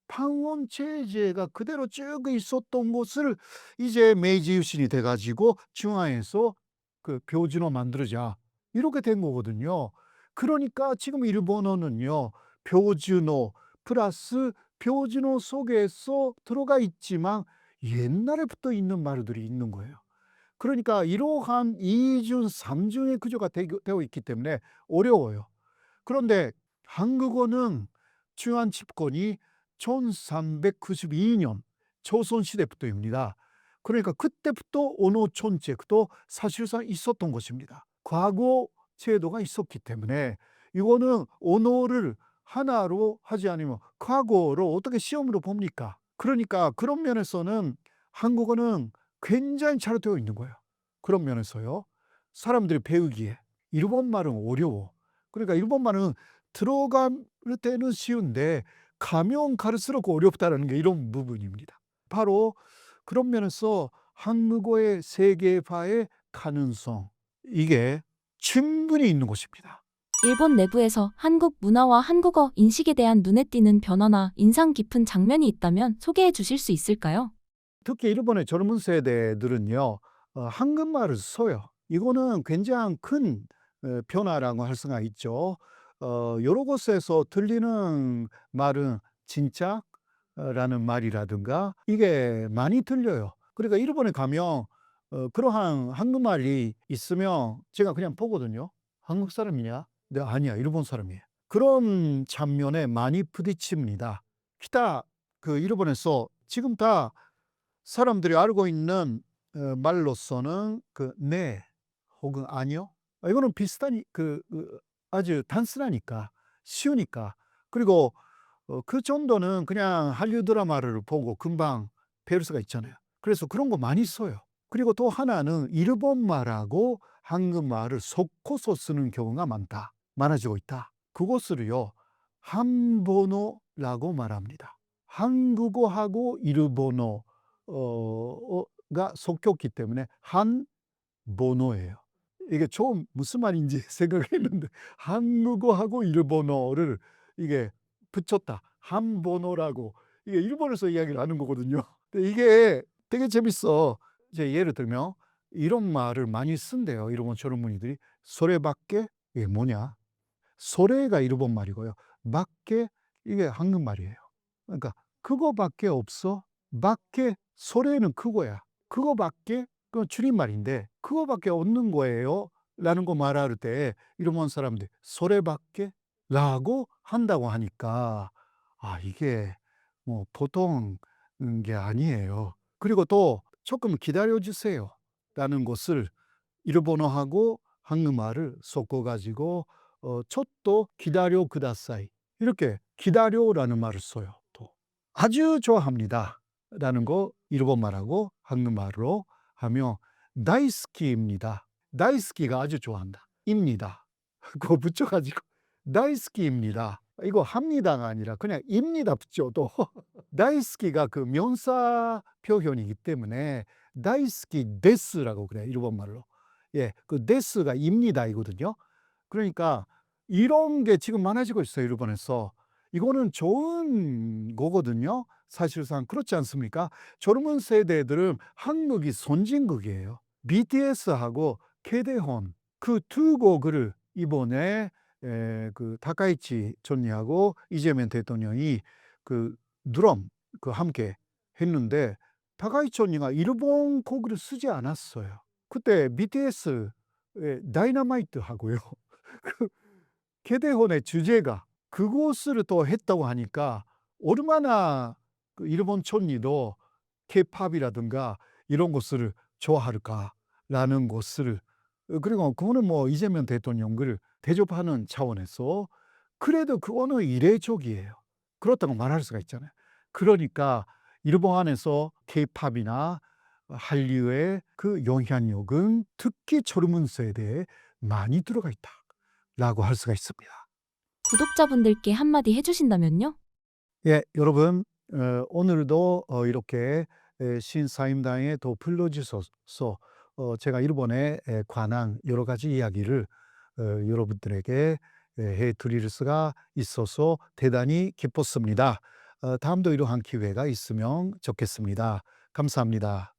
방언 체제가 그대로 쭉 있었던 것을 이제 메이지 유신이 돼 가지고 중앙에서 표준어 만들자 이렇게 된 거거든요. 그러니까 지금 일본어는요, 표준어 플러스 표준어 속에서 들어가 있지만 옛날에부터 있는 말들이 있는 거예요. 그러니까 이러한 이중, 삼중의 구조가 되어 있기 때문에 어려워요. 그런데 한국어는 중앙 집권이 1392년 조선시대부터입니다. 그러니까 그때부터 언어 정책도 사실상 있었던 것입니다. 과거 제도가 있었기 때문에 이거는 언어를 하나로 하지 않으면 과거로 어떻게 시험으로 봅니까? 그러니까 그런 면에서는 한국어는 굉장히 잘 되어 있는 거예요. 그런 면에서요. 사람들이 배우기에. 일본말은 어려워. 그러니까 일본말은 들어갈 때는 쉬운데 가면 갈수록 어렵다는 게 이런 부분입니다. 바로 그런 면에서 한국어의 세계화의 가능성, 이게 충분히 있는 것입니다. 일본 내부에서 한국 문화와 한국어 인식에 대한 눈에 띄는 변화나 인상 깊은 장면이 있다면 소개해 주실 수 있을까요? 특히 일본의 젊은 세대들은요, 한국말을 써요. 이거는 굉장히 큰 변화라고 할 수가 있죠. 여러 곳에서 들리는 말은 진짜 라는 말이라든가 이게 많이 들려요. 그러니까 일본에 가면 그러한 한국말이 있으면 제가 그냥 보거든요. 한국 사람이냐? 네, 아니야. 일본 사람이에요. 그런 장면에 많이 부딪힙니다. 기타 일본에서 지금 다 사람들이 알고 있는 말로서는 네 혹은 아니요. 이거는 비슷하니 아주 단순하니까 쉬우니까. 그리고 그 정도는 그냥 한류 드라마를 보고 금방 배울 수가 있잖아요. 그래서 그런 거 많이 써요. 그리고 또 하나는 일본말하고 한국말을 섞어서 쓰는 경우가 많아지고 있다. 그것을요, 한본어라고 말합니다. 한국어하고 일본어 가 섞였기 때문에 한본어예요. 이게 처음 무슨 말인지 생각했는데 한국어하고 일본어를 이게 붙였다. 한본어라고. 이게 일본에서 이야기를 하는 거거든요. 근데 이게 되게 재밌어. 이제 예를 들면 이런 말을 많이 쓴대요. 일본 젊은이들이. 소레밖에 이게 뭐냐? 소레가 일본 말이고요. 밖에 이게 한국말이에요. 그러니까 그거밖에 없어. 밖에 소레는 그거야. 그거밖에 그 줄임말인데 그거밖에 없는 거예요. 라는 거 말할 때 일본 사람들 소레밖에 라고 한다고 하니까 이게 뭐 보통 게 아니에요. 그리고 또 "조금 기다려 주세요." 라는 것을 일본어하고 한국말을 섞어 가지고 "ちょっと 기다려 쿠다사이." 이렇게 기다려라는 말을 써요 또. "아주 좋아합니다." 라는 거 일본말하고 한국말로 하면 "다이스키입니다." 다이스키가 아주 좋아한다. 입니다. 그거 붙여 가지고 "다이스키입니다." 이거 합니다가 아니라 그냥 입니다 붙여도 다이스키가 그 명사 표현이기 때문에 다이스키 데스라고 그래요, 일본말로. 예. 그 데스가 입니다이거든요. 그러니까 이런 게 지금 많아지고 있어요, 일본에서. 이거는 좋은 거거든요. 사실상 그렇지 않습니까? 젊은 세대들은 한국이 선진국이에요. BTS하고 케데혼 그 두 곡을 이번에 그 타카이치 존니하고 이재명 대통령이 그 드럼 함께 했는데 타카이치 존니가 일본 곡을 쓰지 않았어요. 그때 BTS의 다이너마이트하고요. 그 케데혼의 주제가 그것을 또 했다고 하니까 얼마나 그 일본 촌리도 케이팝이라든가 이런 것을 좋아할까라는 것을 그리고 그거는 뭐 이재명 대통령을 대접하는 차원에서 그래도 그거는 이례적이에요. 그렇다고 말할 수가 있잖아요. 그러니까 일본 안에서 케이팝이나 한류의 그 영향력은 특히 젊은 세대에 많이 들어가 있다라고 할 수가 있습니다. 구독자분들께 한마디 해주신다면요? 예, 여러분 오늘도 이렇게 신사임당에 더 불러주셔서 제가 일본에 관한 여러 가지 이야기를 여러분들에게 해 드릴 수가 있어서 대단히 기뻤습니다. 다음도 이러한 기회가 있으면 좋겠습니다. 감사합니다.